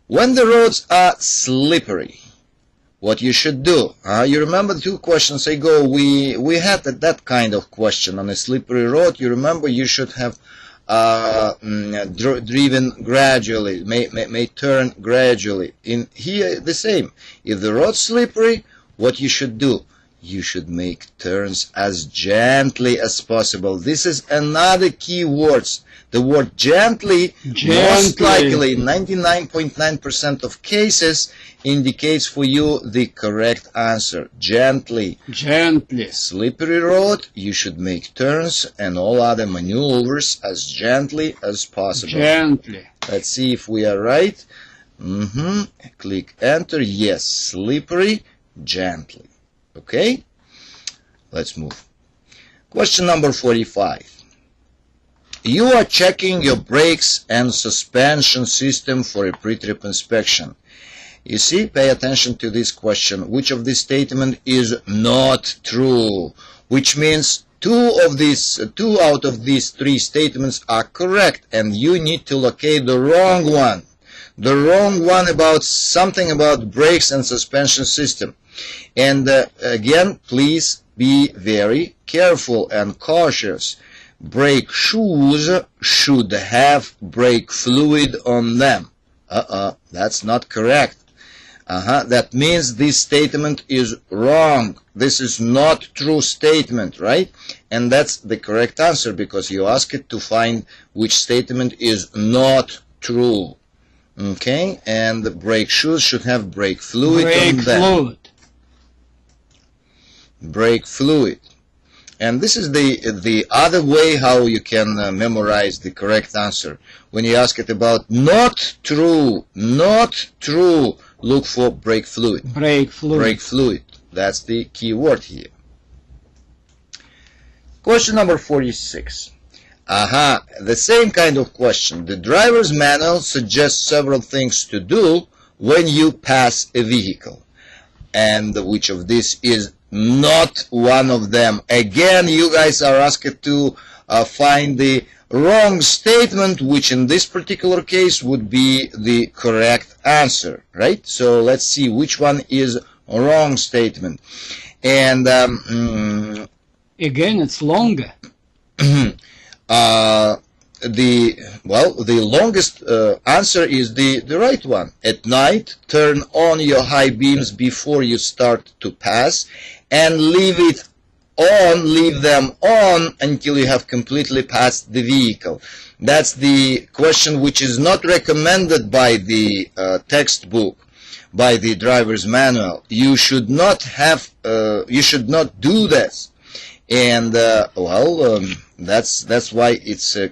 When the roads are slippery, what you should do? You remember 2 questions ago we had that kind of question on a slippery road. You remember you should have driven gradually, may turn gradually. In here the same. If the road's slippery, what you should do? You should make turns as gently as possible. This is another key word. The word gently, most likely 99.9% of cases indicates for you the correct answer. Gently. Gently. Slippery road, you should make turns and all other maneuvers as gently as possible. Gently. Let's see if we are right. Click enter. Yes, slippery, gently. Okay? Let's move. Question number 45. You are checking your brakes and suspension system for a pre-trip inspection. You see, pay attention to this question. Which of this statement is not true? Which means two out of these three statements are correct, and you need to locate the wrong one. The wrong one about something about brakes and suspension system. And again, please be very careful and cautious. Brake shoes should have brake fluid on them. That's not correct. That means this statement is wrong. This is not true statement, right? And that's the correct answer, because you ask it to find which statement is not true. Okay, and the brake shoes should have brake fluid on them. Brake fluid. And this is the other way how you can memorize the correct answer. When you ask it about not true, look for brake fluid. Brake fluid. Brake fluid. That's the key word here. Question number 46. The same kind of question. The driver's manual suggests several things to do when you pass a vehicle. And which of these is not one of them? Again, you guys are asked to find the wrong statement, which in this particular case would be the correct answer, right? So let's see which one is a wrong statement. And again, it's longer. The longest answer is the right one. At night, turn on your high beams before you start to pass, and leave them on until you have completely passed the vehicle. That's the question which is not recommended by the textbook, by the driver's manual. You should not do this. And that's why it's a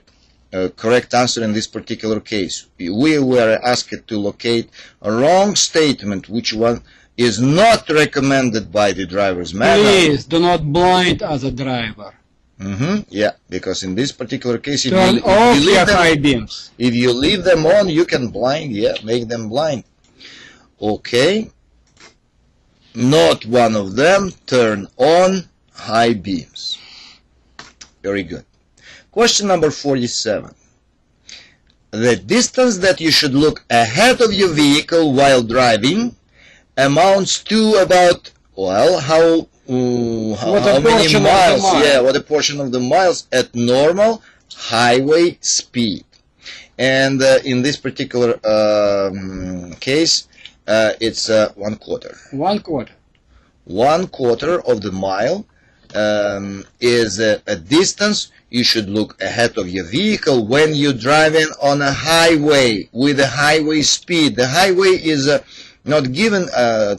correct answer in this particular case. We were asked to locate a wrong statement, which one is not recommended by the driver's manual. Please do not blind as a driver. Yeah, because in this particular case, if turn off your high beams. If you leave them on, you can blind. Yeah, make them blind. Okay. Not one of them. Turn on high beams. Very good. Question number 47. The distance that you should look ahead of your vehicle while driving amounts to about, how many miles? Yeah, what a portion of the miles at normal highway speed. And in this particular case, it's 1/4. 1/4. 1/4 of the mile is a distance you should look ahead of your vehicle when you're driving on a highway with a highway speed. The highway is not given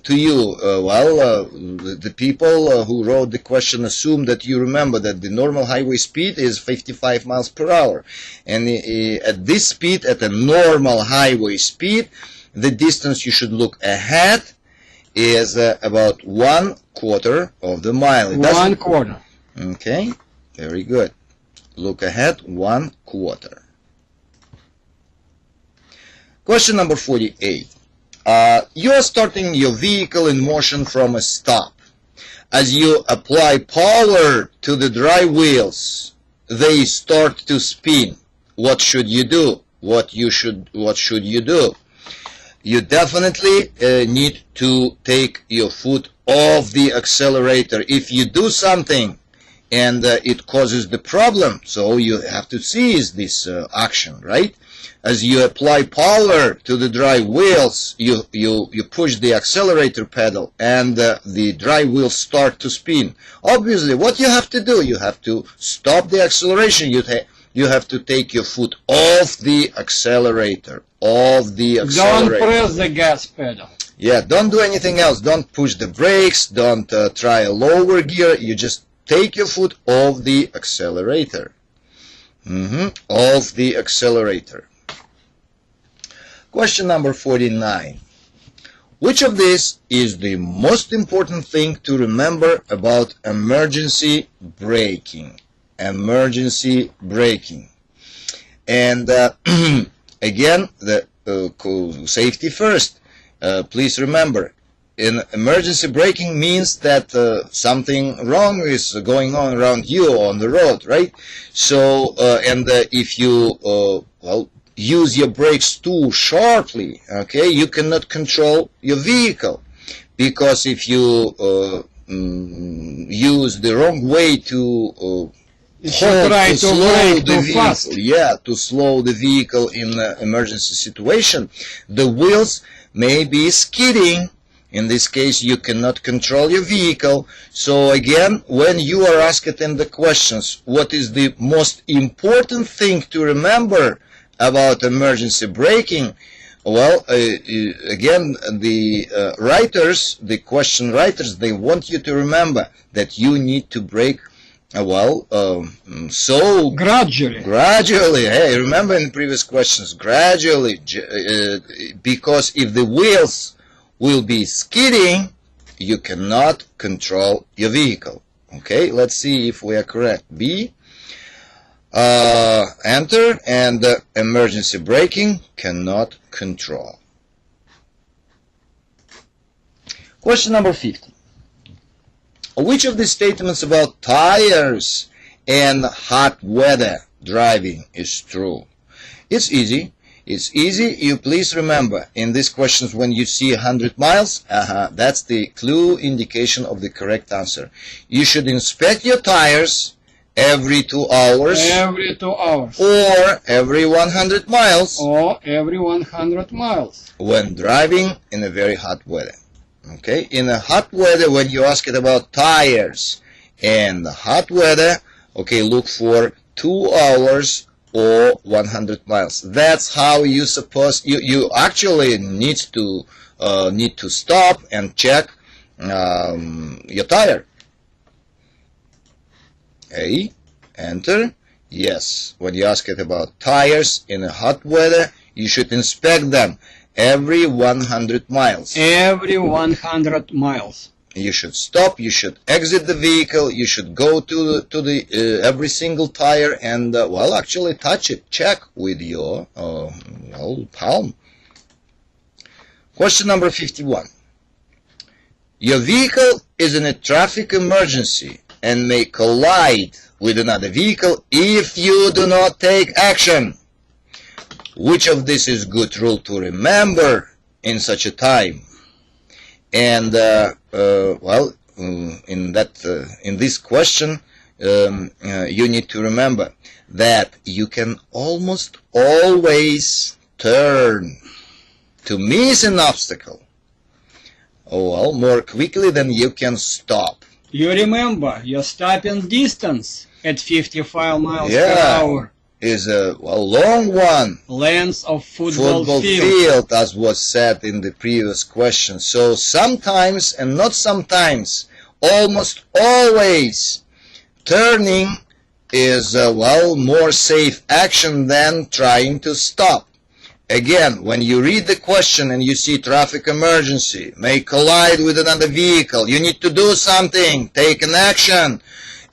to you. The people who wrote the question assume that you remember that the normal highway speed is 55 miles per hour. And at this speed, at a normal highway speed, the distance you should look ahead is about 1/4 of the mile. 1/4. Okay, very good. Look ahead 1/4. Question number 48. You are starting your vehicle in motion from a stop. As you apply power to the drive wheels, they start to spin. What should you do? What should you do? You definitely need to take your foot off the accelerator. If you do something and it causes the problem, so you have to cease this action, right? As you apply power to the drive wheels, you push the accelerator pedal, and the drive wheels start to spin. Obviously, what you have to do, you have to stop the acceleration. You have to take your foot off the accelerator. Don't press the gas pedal. Yeah, don't do anything else. Don't push the brakes. Don't try a lower gear. You just take your foot off the accelerator. Off the accelerator. Question number 49. Which of these is the most important thing to remember about emergency braking? Emergency braking. And again, the safety first. Please remember, in emergency braking means that something wrong is going on around you on the road, right? So, if you use your brakes too sharply, okay, you cannot control your vehicle, because if you use the wrong way to try to slow brake the too vehicle, fast. to slow the vehicle in an emergency situation, the wheels may be skidding. In this case, you cannot control your vehicle. So again, when you are asked in the questions, what is the most important thing to remember about emergency braking? Well, again, the writers, the question writers, they want you to remember that you need to brake, so Gradually. Hey, remember in previous questions, gradually, because if the wheels will be skidding, you cannot control your vehicle. Okay, let's see if we are correct. B, enter, and emergency braking cannot control. Question number 50. Which of these statements about tires and hot weather driving is true? It's easy. It's easy. You please remember, in these questions, when you see 100 miles, that's the clue indication of the correct answer. You should inspect your tires every 2 hours. Every 2 hours. Or every 100 miles. Or every 100 miles. When driving in a very hot weather. Okay? In a hot weather, when you ask it about tires and hot weather, okay, look for 2 hours or 100 miles. That's how you actually need to stop and check your tire. A, enter. Yes, when you ask it about tires in a hot weather, you should inspect them every 100 miles. Every 100 miles. You should stop, you should exit the vehicle, you should go to the every single tire and, actually touch it, check with your, palm. Question number 51. Your vehicle is in a traffic emergency and may collide with another vehicle if you do not take action. Which of this is good rule to remember in such a time? And in this question, you need to remember that you can almost always turn to miss an obstacle, more quickly than you can stop. You remember your stopping distance at 55 miles per hour is a long one. Length of football field, as was said in the previous question. So sometimes, and not sometimes, almost always, turning is more safe action than trying to stop. Again, when you read the question and you see traffic emergency, may collide with another vehicle, you need to do something, take an action.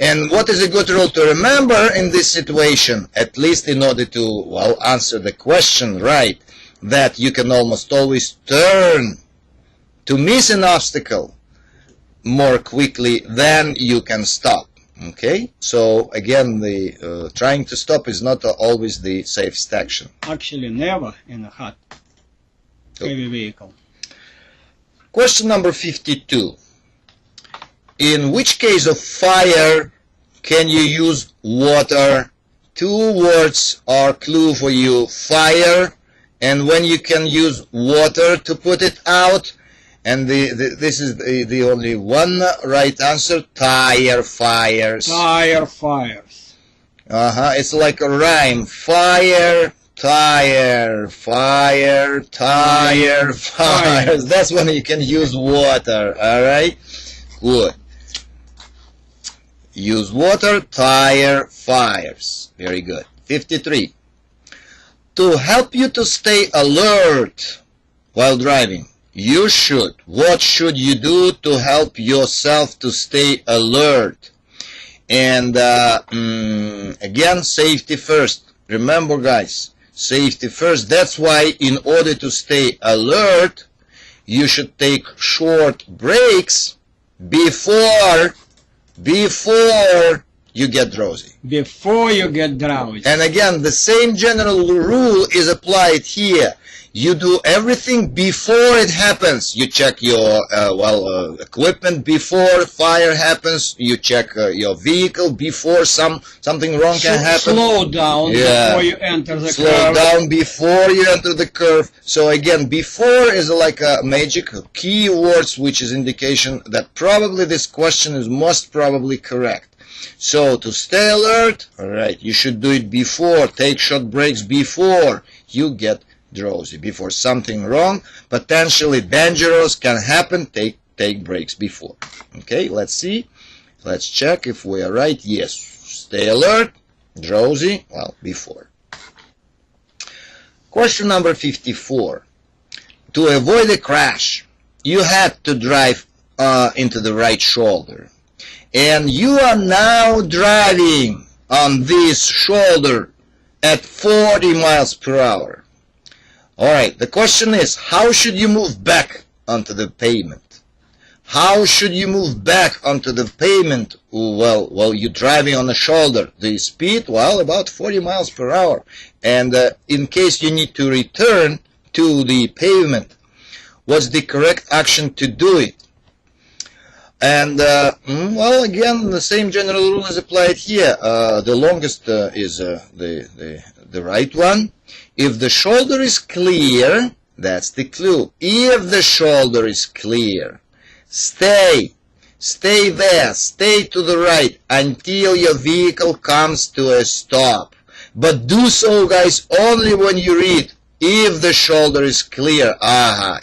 And what is a good rule to remember in this situation, at least in order to, answer the question right, that you can almost always turn to miss an obstacle more quickly than you can stop. Okay? So, again, the trying to stop is not always the safest action. Actually, never in a hot, heavy vehicle. Question number 52. In which case of fire can you use water? 2 words are clue for you. Fire, and when you can use water to put it out. And this is the only one right answer. Tire fires. Tire fires. It's like a rhyme. Fire, tire, fire, tire, fires. That's when you can use water. Alright? Good. Use water, tire, fires. Very good. 53. To help you to stay alert while driving, what should you do to help yourself to stay alert? And again, safety first. Remember, guys, safety first. That's why in order to stay alert, you should take short breaks before you get drowsy. Before you get drowsy. And again, the same general rule is applied here. You do everything before it happens. You check your equipment before fire happens. You check your vehicle before something wrong can happen. Slow down before you enter the curve. Slow down before you enter the curve. So again, before is like a magic key words, which is indication that probably this question is most probably correct. So to stay alert, all right, you should do it before. Take short breaks before you get drowsy, before something wrong, potentially dangerous can happen. Take breaks before. Okay, let's see. Let's check if we are right. Yes, stay alert, drowsy, well, before. Question number 54. To avoid a crash, you had to drive into the right shoulder. And you are now driving on this shoulder at 40 miles per hour. Alright, the question is, how should you move back onto the pavement? How should you move back onto the pavement while you're driving on the shoulder? The speed, well, about 40 miles per hour. And in case you need to return to the pavement, what's the correct action to do it? And, well, again, the same general rule is applied here. The longest is the right one. If the shoulder is clear, that's the clue. If the shoulder is clear, stay there, stay to the right until your vehicle comes to a stop. But do so, guys, only when you read if the shoulder is clear.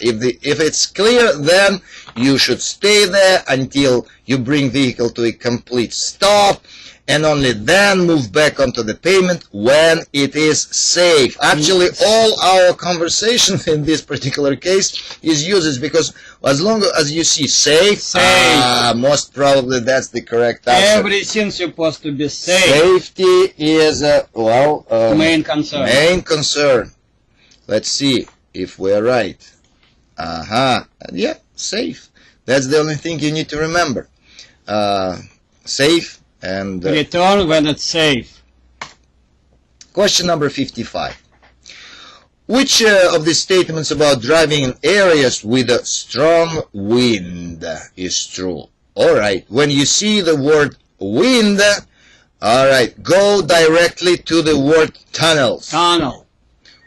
If it's clear, then you should stay there until you bring vehicle to a complete stop, and only then move back onto the pavement when it is safe. Actually, all our conversation in this particular case is useless, because as long as you see safe, most probably that's the correct answer. Everything's supposed to be safe. Safety is main concern. Main concern. Let's see if we're right. Yeah, safe. That's the only thing you need to remember. Safe and... return when it's safe. Question number 55. Which of the statements about driving in areas with a strong wind is true? Alright, when you see the word wind, alright, go directly to the word tunnels. Tunnel.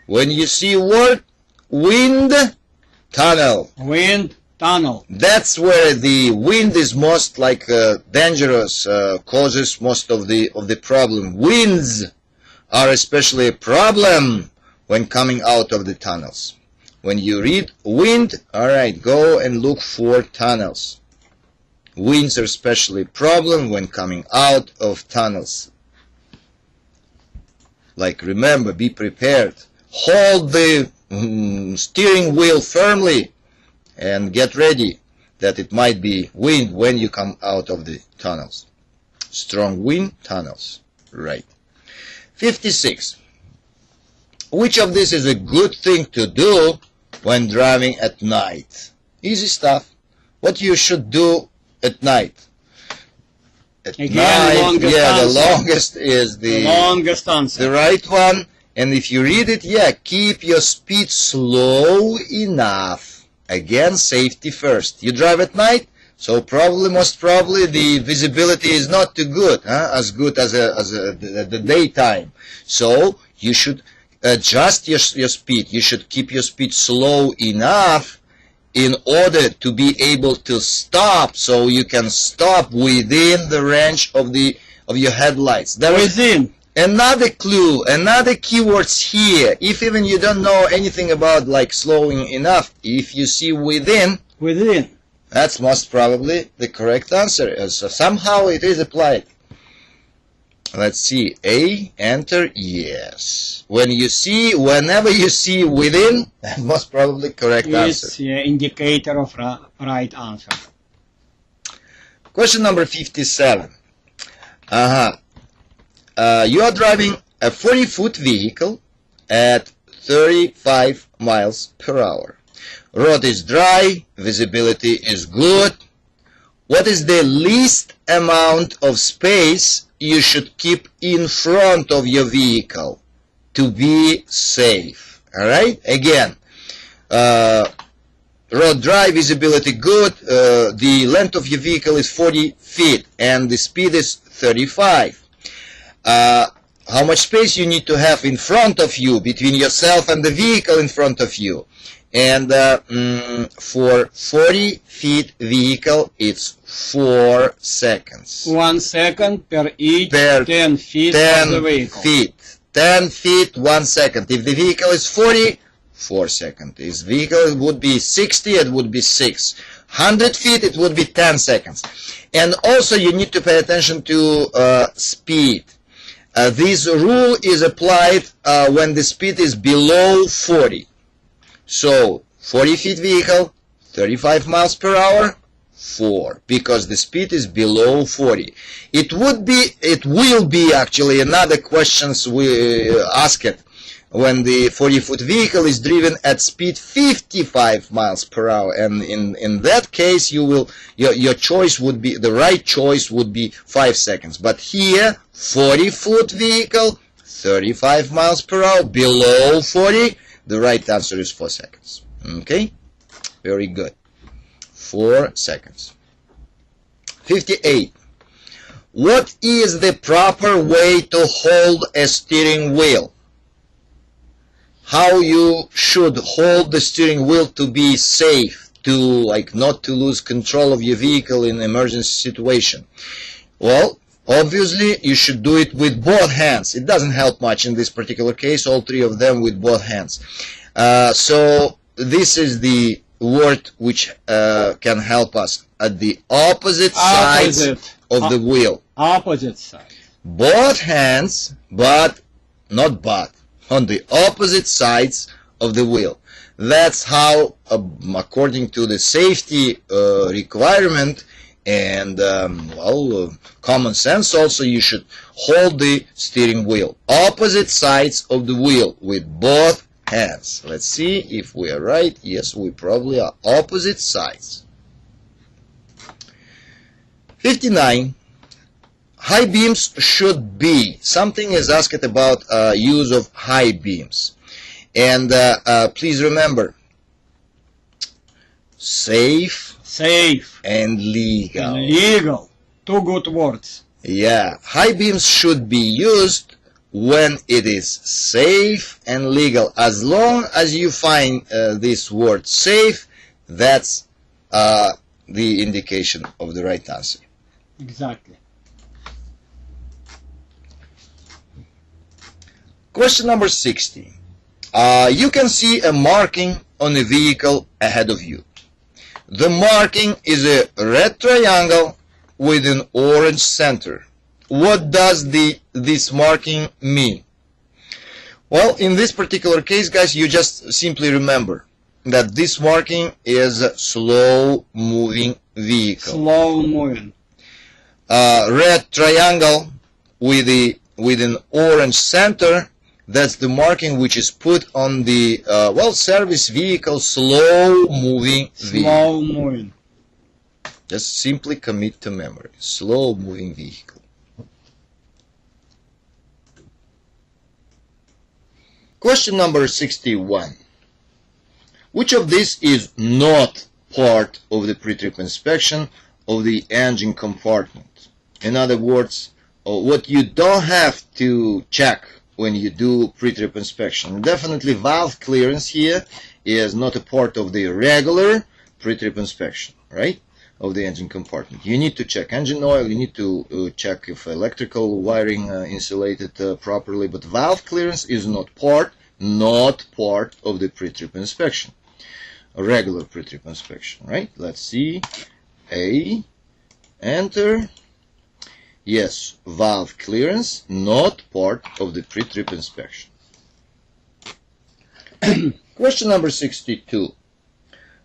When you see word wind, tunnel. Wind, tunnel. That's where the wind is most dangerous, causes most of the problem. Winds are especially a problem when coming out of the tunnels. When you read wind, alright, go and look for tunnels. Winds are especially a problem when coming out of tunnels. Like, remember, be prepared. Hold the steering wheel firmly and get ready that it might be wind when you come out of the tunnels. Strong wind, tunnels. Right. 56. Which of this is a good thing to do when driving at night? Easy stuff. What you should do at night? At Again, night, the longest is the longest answer. The right one. And if you read it, keep your speed slow enough. Again, safety first. You drive at night, so most probably the visibility is not too good, as good as the daytime. So you should adjust your speed. You should keep your speed slow enough in order to be able to stop, so you can stop within the range of your headlights. Within. Another clue, another keywords here. If even you don't know anything about slowing enough, if you see within, that's most probably the correct answer. So somehow it is applied. Let's see. A, enter, yes. Whenever you see within, that's most probably correct answer. It's an indicator of right answer. Question number 57. You are driving a 40-foot vehicle at 35 miles per hour. Road is dry, visibility is good. What is the least amount of space you should keep in front of your vehicle to be safe? Alright, again, road dry, visibility good, the length of your vehicle is 40 feet and the speed is 35. How much space you need to have in front of you, between yourself and the vehicle in front of you? And for 40 feet vehicle, it's 4 seconds. 1 second per each 10 feet of the vehicle. 10 feet, 1 second. If the vehicle is 40, 4 seconds. If the vehicle would be 60, it would be 6. 100 feet, it would be 10 seconds. And also you need to pay attention to speed. This rule is applied when the speed is below 40. So 40 feet vehicle, 35 miles per hour, 4, because the speed is below 40. It will be actually another questions we ask it when the 40-foot vehicle is driven at speed 55 miles per hour, and in that case your choice would be, the right choice would be 5 seconds. But here 40-foot vehicle, 35 miles per hour, below 40, the right answer is 4 seconds. Okay, very good. 4 seconds. 58. What is the proper way to hold a steering wheel? How you should hold the steering wheel to be safe, to not to lose control of your vehicle in an emergency situation? Well, obviously you should do it with both hands. It doesn't help much in this particular case, all three of them with both hands. So this is the word which can help us at the opposite sides of the wheel. Opposite side. Both hands, but not but. On the opposite sides of the wheel. That's how, according to the safety requirement and common sense also, you should hold the steering wheel. Opposite sides of the wheel with both hands. Let's see if we are right. Yes, we probably are. Opposite sides. 59. High beams should be. Something is asked about use of high beams. And please remember, safe and legal. Legal. Two good words. Yeah. High beams should be used when it is safe and legal. As long as you find this word safe, that's the indication of the right answer. Exactly. Question number 60. You can see a marking on a vehicle ahead of you. The marking is a red triangle with an orange center. What does this marking mean? Well, in this particular case, guys, you just simply remember that this marking is a slow moving vehicle. Slow moving. Red triangle with an orange center. That's the marking which is put on the service vehicle, slow moving vehicle. Slow moving. Just simply commit to memory. Slow moving vehicle. Question number 61. Which of these is not part of the pre-trip inspection of the engine compartment? In other words, what you don't have to check when you do pre-trip inspection. Definitely valve clearance here is not a part of the regular pre-trip inspection, right, of the engine compartment. You need to check engine oil, you need to check if electrical wiring insulated properly, but valve clearance is not part of the pre-trip inspection, a regular pre-trip inspection, right? Let's see. A, enter. Yes, valve clearance, not part of the pre-trip inspection. Question number 62.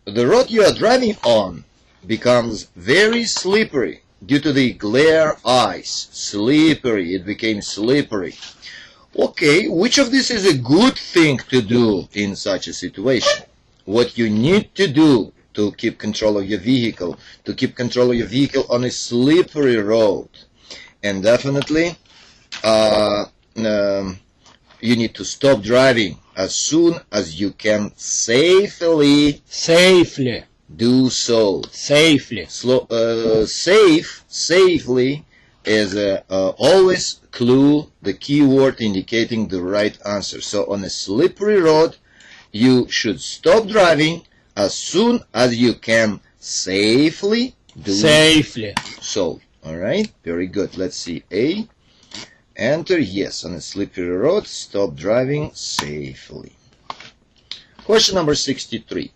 The road you are driving on becomes very slippery due to the glare ice. Slippery, it became slippery. Okay, which of this is a good thing to do in such a situation? what you need to do to keep control of your vehicle, on a slippery road. And definitely, you need to stop driving as soon as you can safely do so. Safely. Safely is always clue, the key word indicating the right answer. So on a slippery road, you should stop driving as soon as you can safely do so. All right, very good. Let's see. A. Enter yes. On a slippery road, stop driving safely. Question number 63.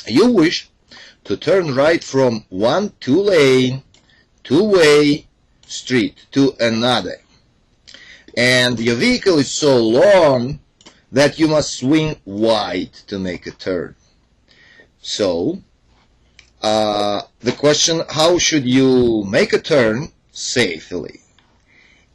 You wish to turn right from one two-way street to another, and your vehicle is so long that you must swing wide to make a turn. So, the question, how should you make a turn safely?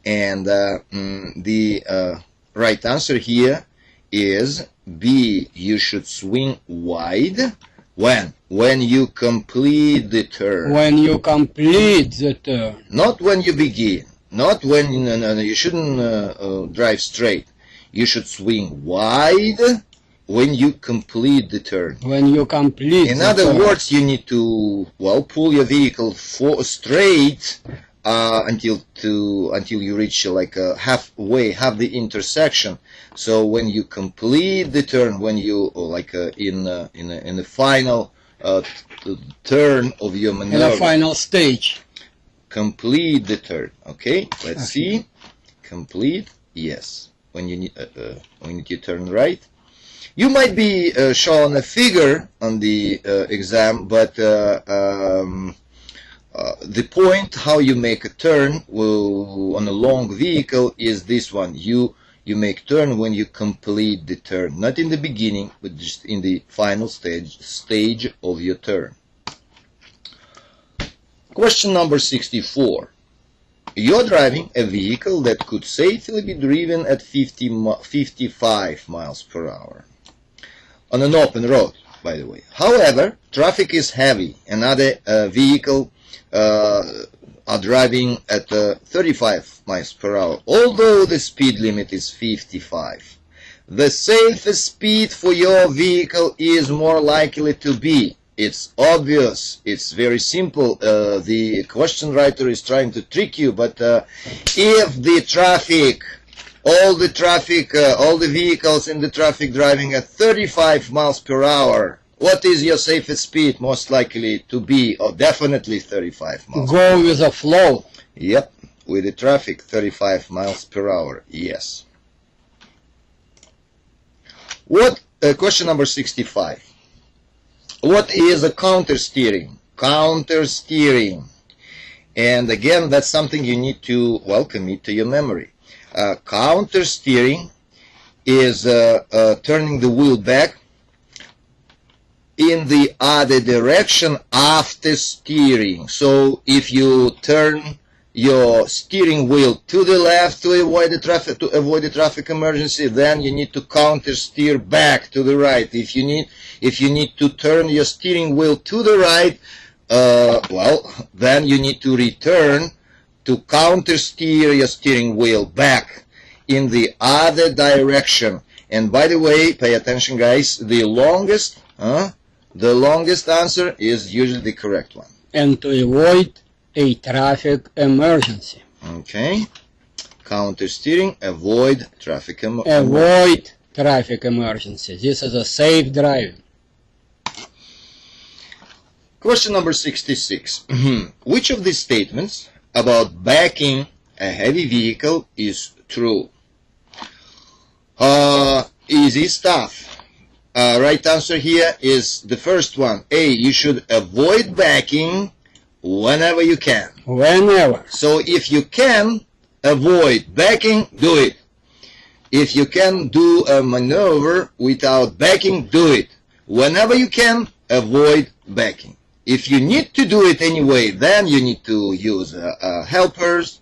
And the right answer here is B. You should swing wide. When you complete the turn. When you complete the turn. Not when you begin. Not when you shouldn't drive straight. You should swing wide when you complete the turn. When you complete. In other words, you need to pull your vehicle straight until you reach like half the intersection. So when you complete the turn, when you in the final turn of your maneuver, in the final stage, complete the turn. Okay, let's see. Complete, yes. When you need to turn right, you might be shown a figure on the exam, but the point how you make a turn on a long vehicle is this one. You make turn when you complete the turn, not in the beginning, but just in the final stage of your turn. Question number 64. You're driving a vehicle that could safely be driven at 55 miles per hour on an open road, by the way. However, traffic is heavy and other vehicle are driving at 35 miles per hour, although the speed limit is 55. The safest speed for your vehicle is more likely to be. It's obvious. It's very simple. The question writer is trying to trick you, but if the traffic, all the vehicles in the traffic driving at 35 miles per hour, what is your safest speed most likely to be? Or definitely 35 miles. Go with the flow. Yep, with the traffic, 35 miles per hour. Yes. Question number 65. What is a counter steering? Counter steering. And again, that's something you need to commit to your memory. Counter steering is turning the wheel back in the other direction after steering. So if you turn your steering wheel to the left to avoid the traffic emergency, then you need to counter steer back to the right. If you need to turn your steering wheel to the right, then you need to return to counter steer your steering wheel back in the other direction. And by the way, pay attention, guys, the longest answer is usually the correct one. And to avoid a traffic emergency. Okay. Counter steering, avoid traffic emergency. Avoid traffic emergency. This is a safe driving. Question number 66. Which of these statements about backing a heavy vehicle is true? Easy stuff. Right answer here is the first one. A. You should avoid backing whenever you can. Whenever. So if you can avoid backing, do it. If you can do a maneuver without backing, do it. Whenever you can, avoid backing. If you need to do it anyway, then you need to use helpers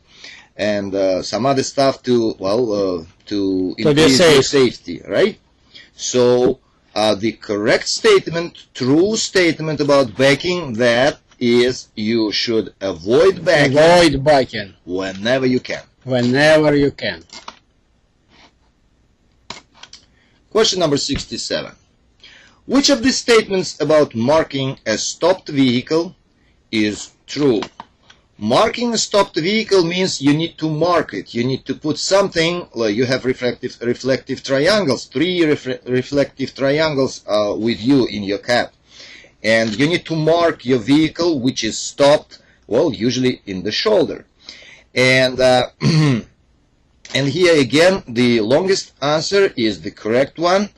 and some other stuff to increase your safety, right? So The correct statement, true statement about backing, that is, you should avoid backing. Avoid backing. Whenever you can. Whenever you can. Question number 67. Which of these statements about marking a stopped vehicle is true? Marking a stopped vehicle means you need to mark it. You need to put something, like you have reflective triangles, 3 reflective triangles with you in your cab. And you need to mark your vehicle which is stopped, well, usually in the shoulder. And and here again, the longest answer is the correct one.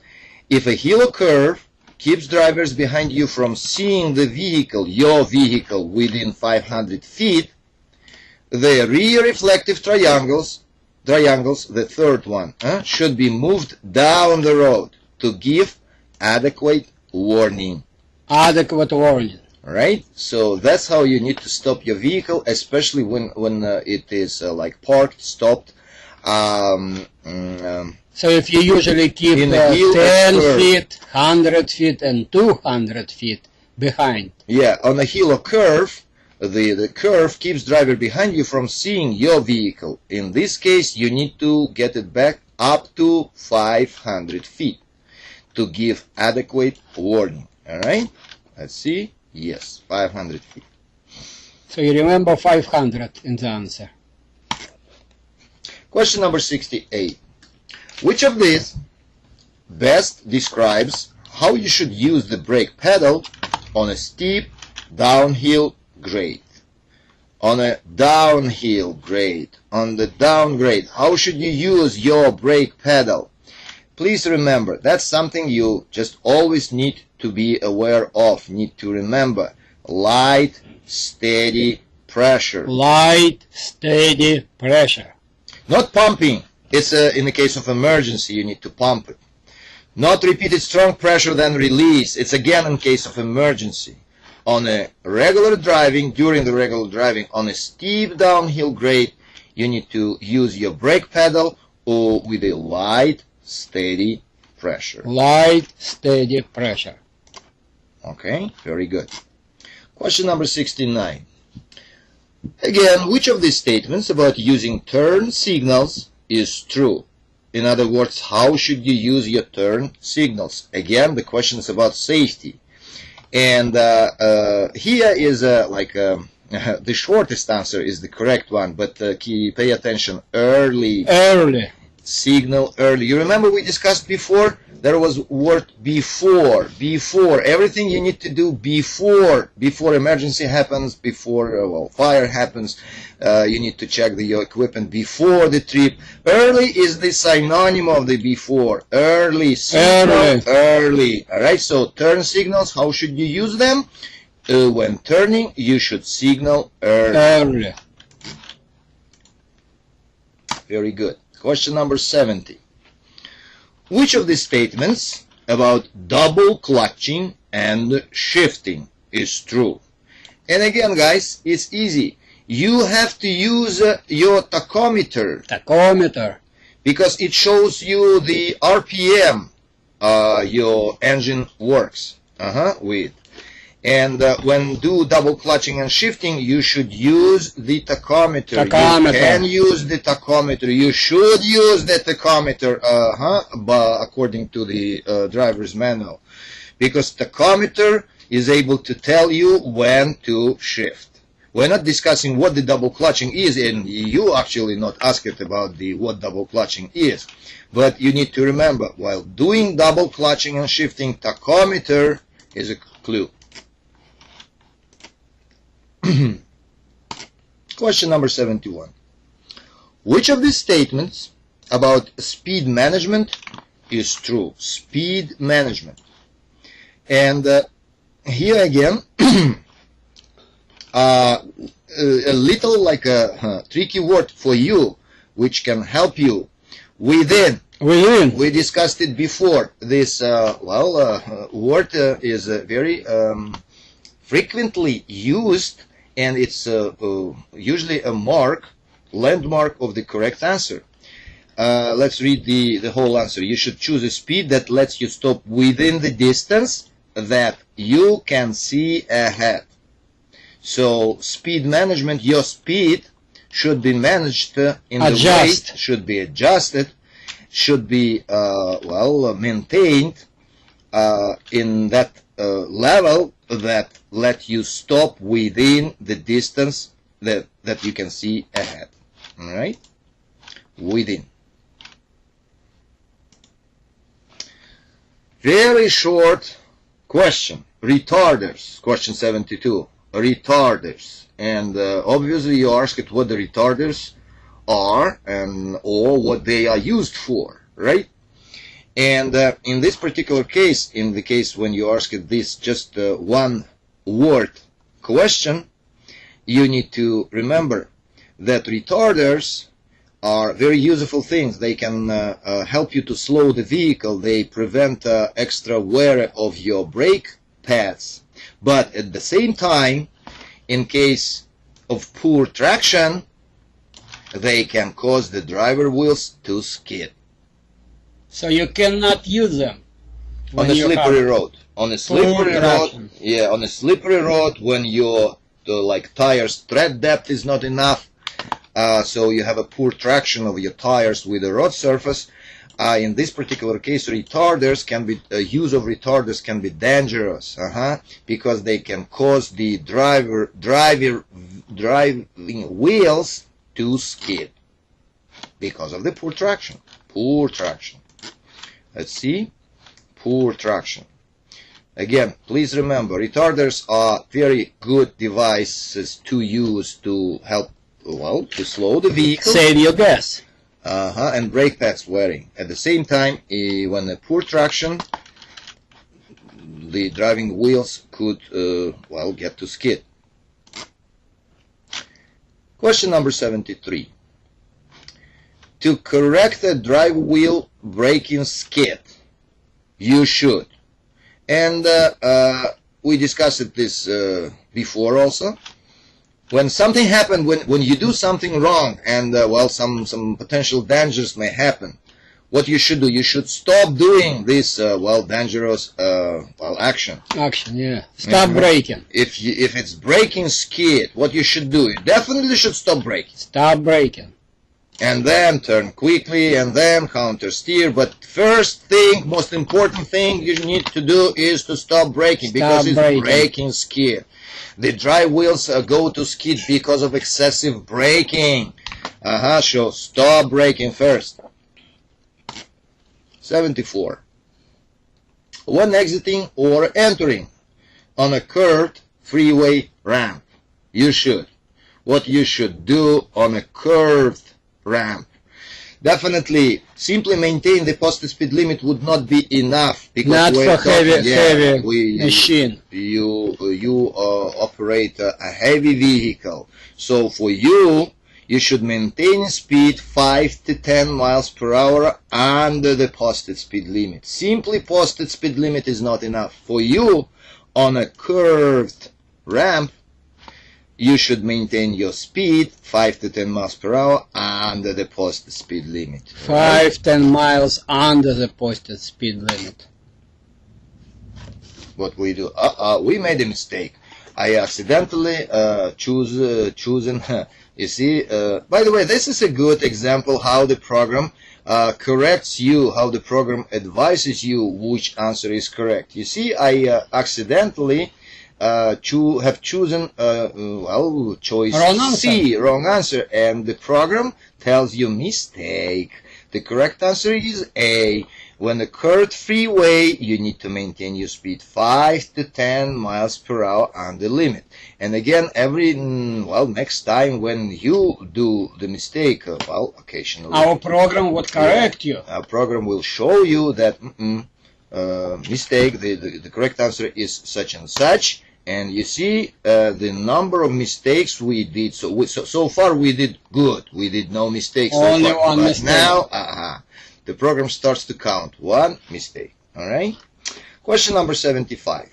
If a hill or curve keeps drivers behind you from seeing the vehicle, your vehicle, within 500 feet, the rear reflective triangles, the third one, should be moved down the road to give adequate warning. Adequate warning. Right? So that's how you need to stop your vehicle, especially when it is like parked, stopped. So if you usually keep 10 feet, 100 feet, and 200 feet behind. Yeah, on a hill or curve, the curve keeps driver behind you from seeing your vehicle. In this case, you need to get it back up to 500 feet to give adequate warning. Alright? Let's see. Yes, 500 feet. So you remember 500 in the answer. Question number 68. Which of these best describes how you should use the brake pedal on a steep downhill grade? On a downhill grade, on the downgrade, how should you use your brake pedal? Please remember, that's something you just always need to be aware of, need to remember. Light, steady pressure. Light, steady pressure. Not pumping. It's in the case of emergency, you need to pump it. Not repeated strong pressure, then release. It's again in case of emergency. On a regular driving, during the regular driving, on a steep downhill grade, you need to use your brake pedal or with a light, steady pressure. Light, steady pressure. Okay, very good. Question number 69. Again, which of these statements about using turn signals is true? In other words, how should you use your turn signals? Again, the question is about safety. And here is the shortest answer is the correct one, but pay attention. Early. Early. Signal early. You remember we discussed before? There was word before. Before. Everything you need to do before emergency happens, before fire happens. You need to check your equipment before the trip. Early is the synonym of the before. Early. Signal early. Alright, so turn signals, how should you use them? When turning, you should signal early. Early. Very good. Question number 70. Which of these statements about double clutching and shifting is true? And again, guys, it's easy. You have to use your tachometer. Tachometer. Because it shows you the RPM your engine works with. And when do double clutching and shifting, you should use the tachometer. You can use the tachometer. You should use the tachometer, according to the driver's manual, because tachometer is able to tell you when to shift. We're not discussing what the double clutching is, and you actually not asked about what double clutching is. But you need to remember, while doing double clutching and shifting, tachometer is a clue. Question number 71. Which of these statements about speed management is true? Speed management. And here again, a little like a tricky word for you, which can help you. Within. We discussed it before. This word is very frequently used, and it's usually a landmark of the correct answer. let's read the whole answer. You should choose a speed that lets you stop within the distance that you can see ahead. So speed management, your speed should be managed in the way, should be adjusted, should be maintained in that level that let you stop within the distance that you can see ahead. All right, within. Very short question. Retarders. Question 72. Retarders. And obviously you asked what the retarders are or what they are used for, right? And in this particular case, in the case when you ask this just one word question, you need to remember that retarders are very useful things. They can help you to slow the vehicle. They prevent extra wear of your brake pads. But at the same time, in case of poor traction, they can cause the driver wheels to skid. So you cannot use them on a slippery road. On a slippery road, yeah, on a slippery road when your tires tread depth is not enough. So you have a poor traction of your tires with the road surface. In this particular case, retarders can be use of retarders can be dangerous, because they can cause the driving wheels to skid because of the poor traction. Poor traction. Let's see, poor traction. Again, please remember, retarders are very good devices to use to help. Well, to slow the vehicle, save your gas, and brake pads wearing. At the same time, when a poor traction, the driving wheels could get to skid. Question number 73. To correct a drive wheel braking skid, you should, and we discussed this before also. When something happened, when you do something wrong and some potential dangers may happen, what you should do, you should stop doing this dangerous action. Yeah. Stop braking. If it's braking skid, what you should do, you definitely should stop braking. Stop braking. And then turn quickly and then counter steer. But first thing, most important thing you need to do is to stop braking because it's braking skid. The drive wheels go to skid because of excessive braking. So stop braking first. 74. When exiting or entering on a curved freeway ramp, you should. What you should do on a curved ramp. Definitely, simply maintain the posted speed limit would not be enough because not for heavy machine. You operate a heavy vehicle, so for you should maintain speed 5 to 10 miles per hour under the posted speed limit. Simply posted speed limit is not enough for you on a curved ramp. You should maintain your speed 5 to 10 miles per hour under the posted speed limit. 5-10 miles under the posted speed limit. What we do? We made a mistake. I accidentally chosen. You see. By the way, this is a good example how the program corrects you, how the program advises you which answer is correct. You see, I accidentally have chosen choice C, wrong answer, and the program tells you mistake. The correct answer is A. When a curved freeway, you need to maintain your speed 5 to 10 miles per hour on the limit. And again, every next time when you do the mistake, occasionally our program would correct you. Our program will show you that mistake. The correct answer is such and such. And you see the number of mistakes we did. So far we did good. We did no mistakes. Only one mistake. Now the program starts to count one mistake. All right. Question number 75.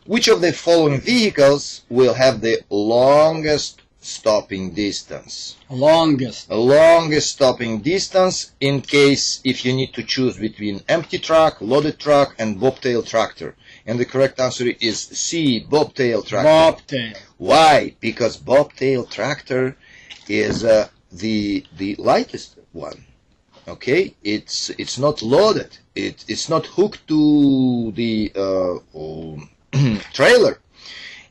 Which of the following vehicles will have the longest stopping distance. Longest. Longest stopping distance in case if you need to choose between empty truck, loaded truck, and bobtail tractor. And the correct answer is C, bobtail tractor. Bobtail. Why? Because bobtail tractor is the lightest one. Okay, it's not loaded. It's not hooked to the trailer.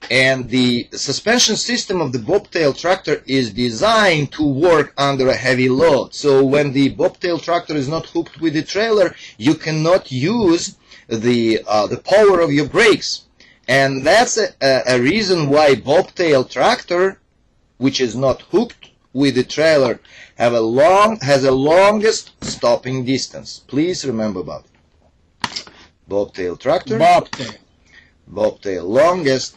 And the suspension system of the bobtail tractor is designed to work under a heavy load. So when the bobtail tractor is not hooked with the trailer, you cannot use the power of your brakes. And that's a reason why bobtail tractor, which is not hooked with the trailer, has a longest stopping distance. Please remember about it. Bobtail tractor. Bobtail longest.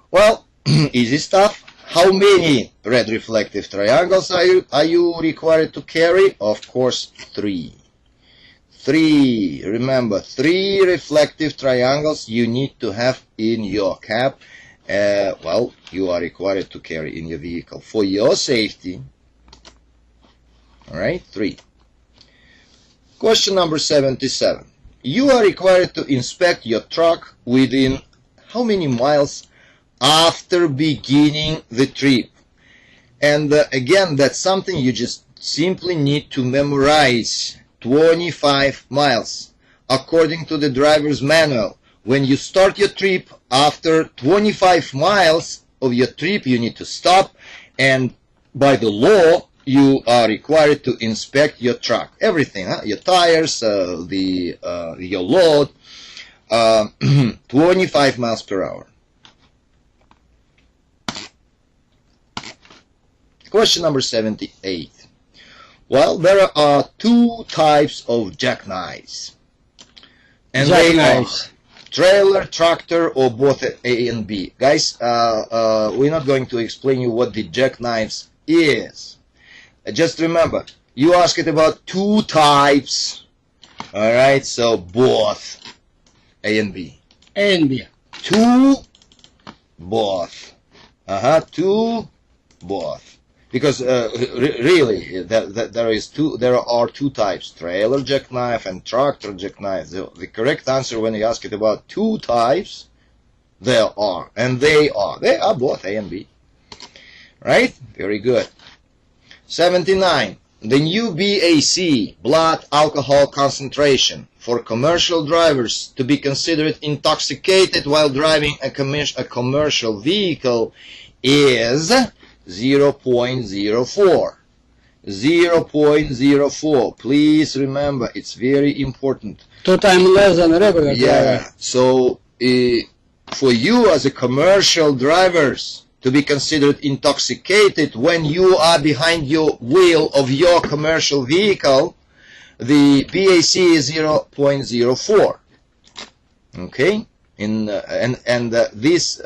Well, easy stuff. How many red reflective triangles are you required to carry? Of course, 3. 3. Remember, 3 reflective triangles you need to have in your cab. Well, you are required to carry in your vehicle for your safety. Alright, 3. Question number 77. You are required to inspect your truck within how many miles after beginning the trip? And again, that's something you just simply need to memorize. 25 miles. According to the driver's manual, when you start your trip, after 25 miles of your trip, you need to stop, and by the law, you are required to inspect your truck. Everything, your tires, your load, 25 miles per hour. Question number 78. Well, there are 2 types of jackknives. And they are trailer, tractor, or both A and B. Guys, we're not going to explain you what the jackknives is. Just remember, you asked it about 2 types. Alright, so both A and B. A and B. 2, both. 2, both. Because really, there are 2 types: trailer jackknife and tractor jackknife. The correct answer when you ask it about 2 types, they are both A and B. Right? Very good. 79. The new BAC, blood alcohol concentration, for commercial drivers to be considered intoxicated while driving a commercial vehicle is 0.04. 0.04. Please remember, it's very important. 2 times less than regular driver. So for you as a commercial drivers to be considered intoxicated when you are behind your wheel of your commercial vehicle, the BAC is 0.04. Okay? This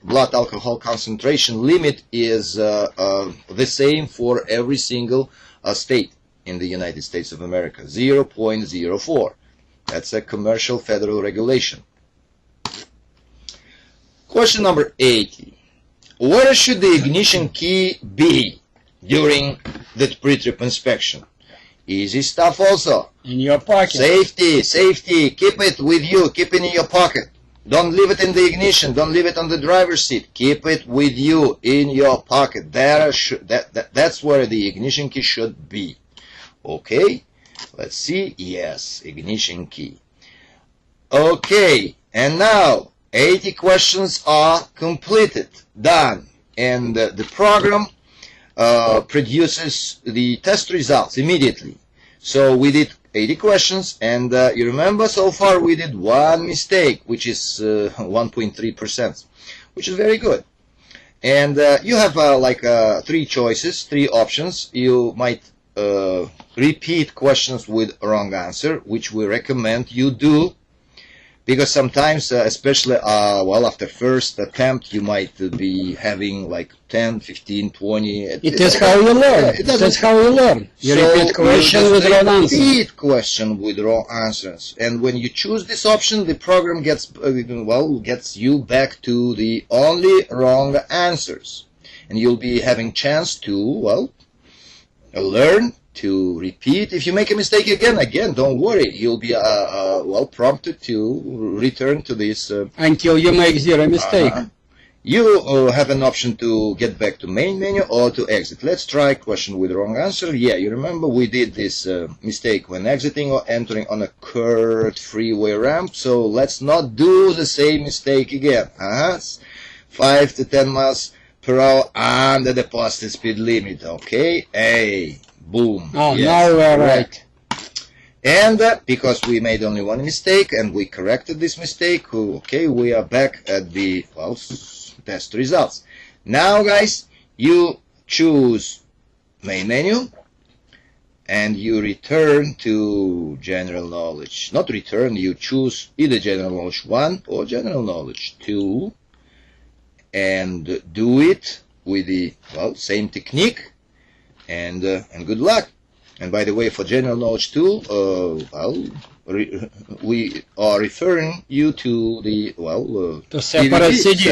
blood alcohol concentration limit is the same for every single state in the United States of America. 0.04. That's a commercial federal regulation. Question number 80. Where should the ignition key be during the pre-trip inspection? Easy stuff also. In your pocket. Safety. Keep it with you. Keep it in your pocket. Don't leave it in the ignition. Don't leave it on the driver's seat. Keep it with you in your pocket. That's where the ignition key should be. Okay? Let's see. Yes, ignition key. Okay, and now 80 questions are completed. Done. And the program produces the test results immediately. So we did 80 questions, and you remember so far we did 1 mistake, which is 1.3%, which is very good. And you have 3 choices, 3 options. You might repeat questions with wrong answer, which we recommend you do. Because sometimes, especially well, after first attempt, you might be having like 10, 15, 20. It is how you learn. That's how you learn. You repeat question with wrong answer. Repeat question with wrong answers. And when you choose this option, the program gets gets you back to the only wrong answers. And you'll be having chance to, learn, to repeat. If you make a mistake again, don't worry. You'll be, prompted to return to this. Until you make zero mistake. You have an option to get back to main menu or to exit. Let's try question with wrong answer. Yeah, you remember we did this mistake when exiting or entering on a curved freeway ramp. So let's not do the same mistake again. 5 to 10 miles per hour under the posted speed limit. Okay, hey. Boom. Oh, yes, now we're right. And because we made only one mistake and we corrected this mistake, okay, we are back at the test results. Now, guys, you choose main menu and you return to general knowledge. Not return, you choose either general knowledge 1 or general knowledge 2 and do it with the same technique. And good luck. And by the way, for general knowledge 2, we are referring you to the to separate DMV, CD.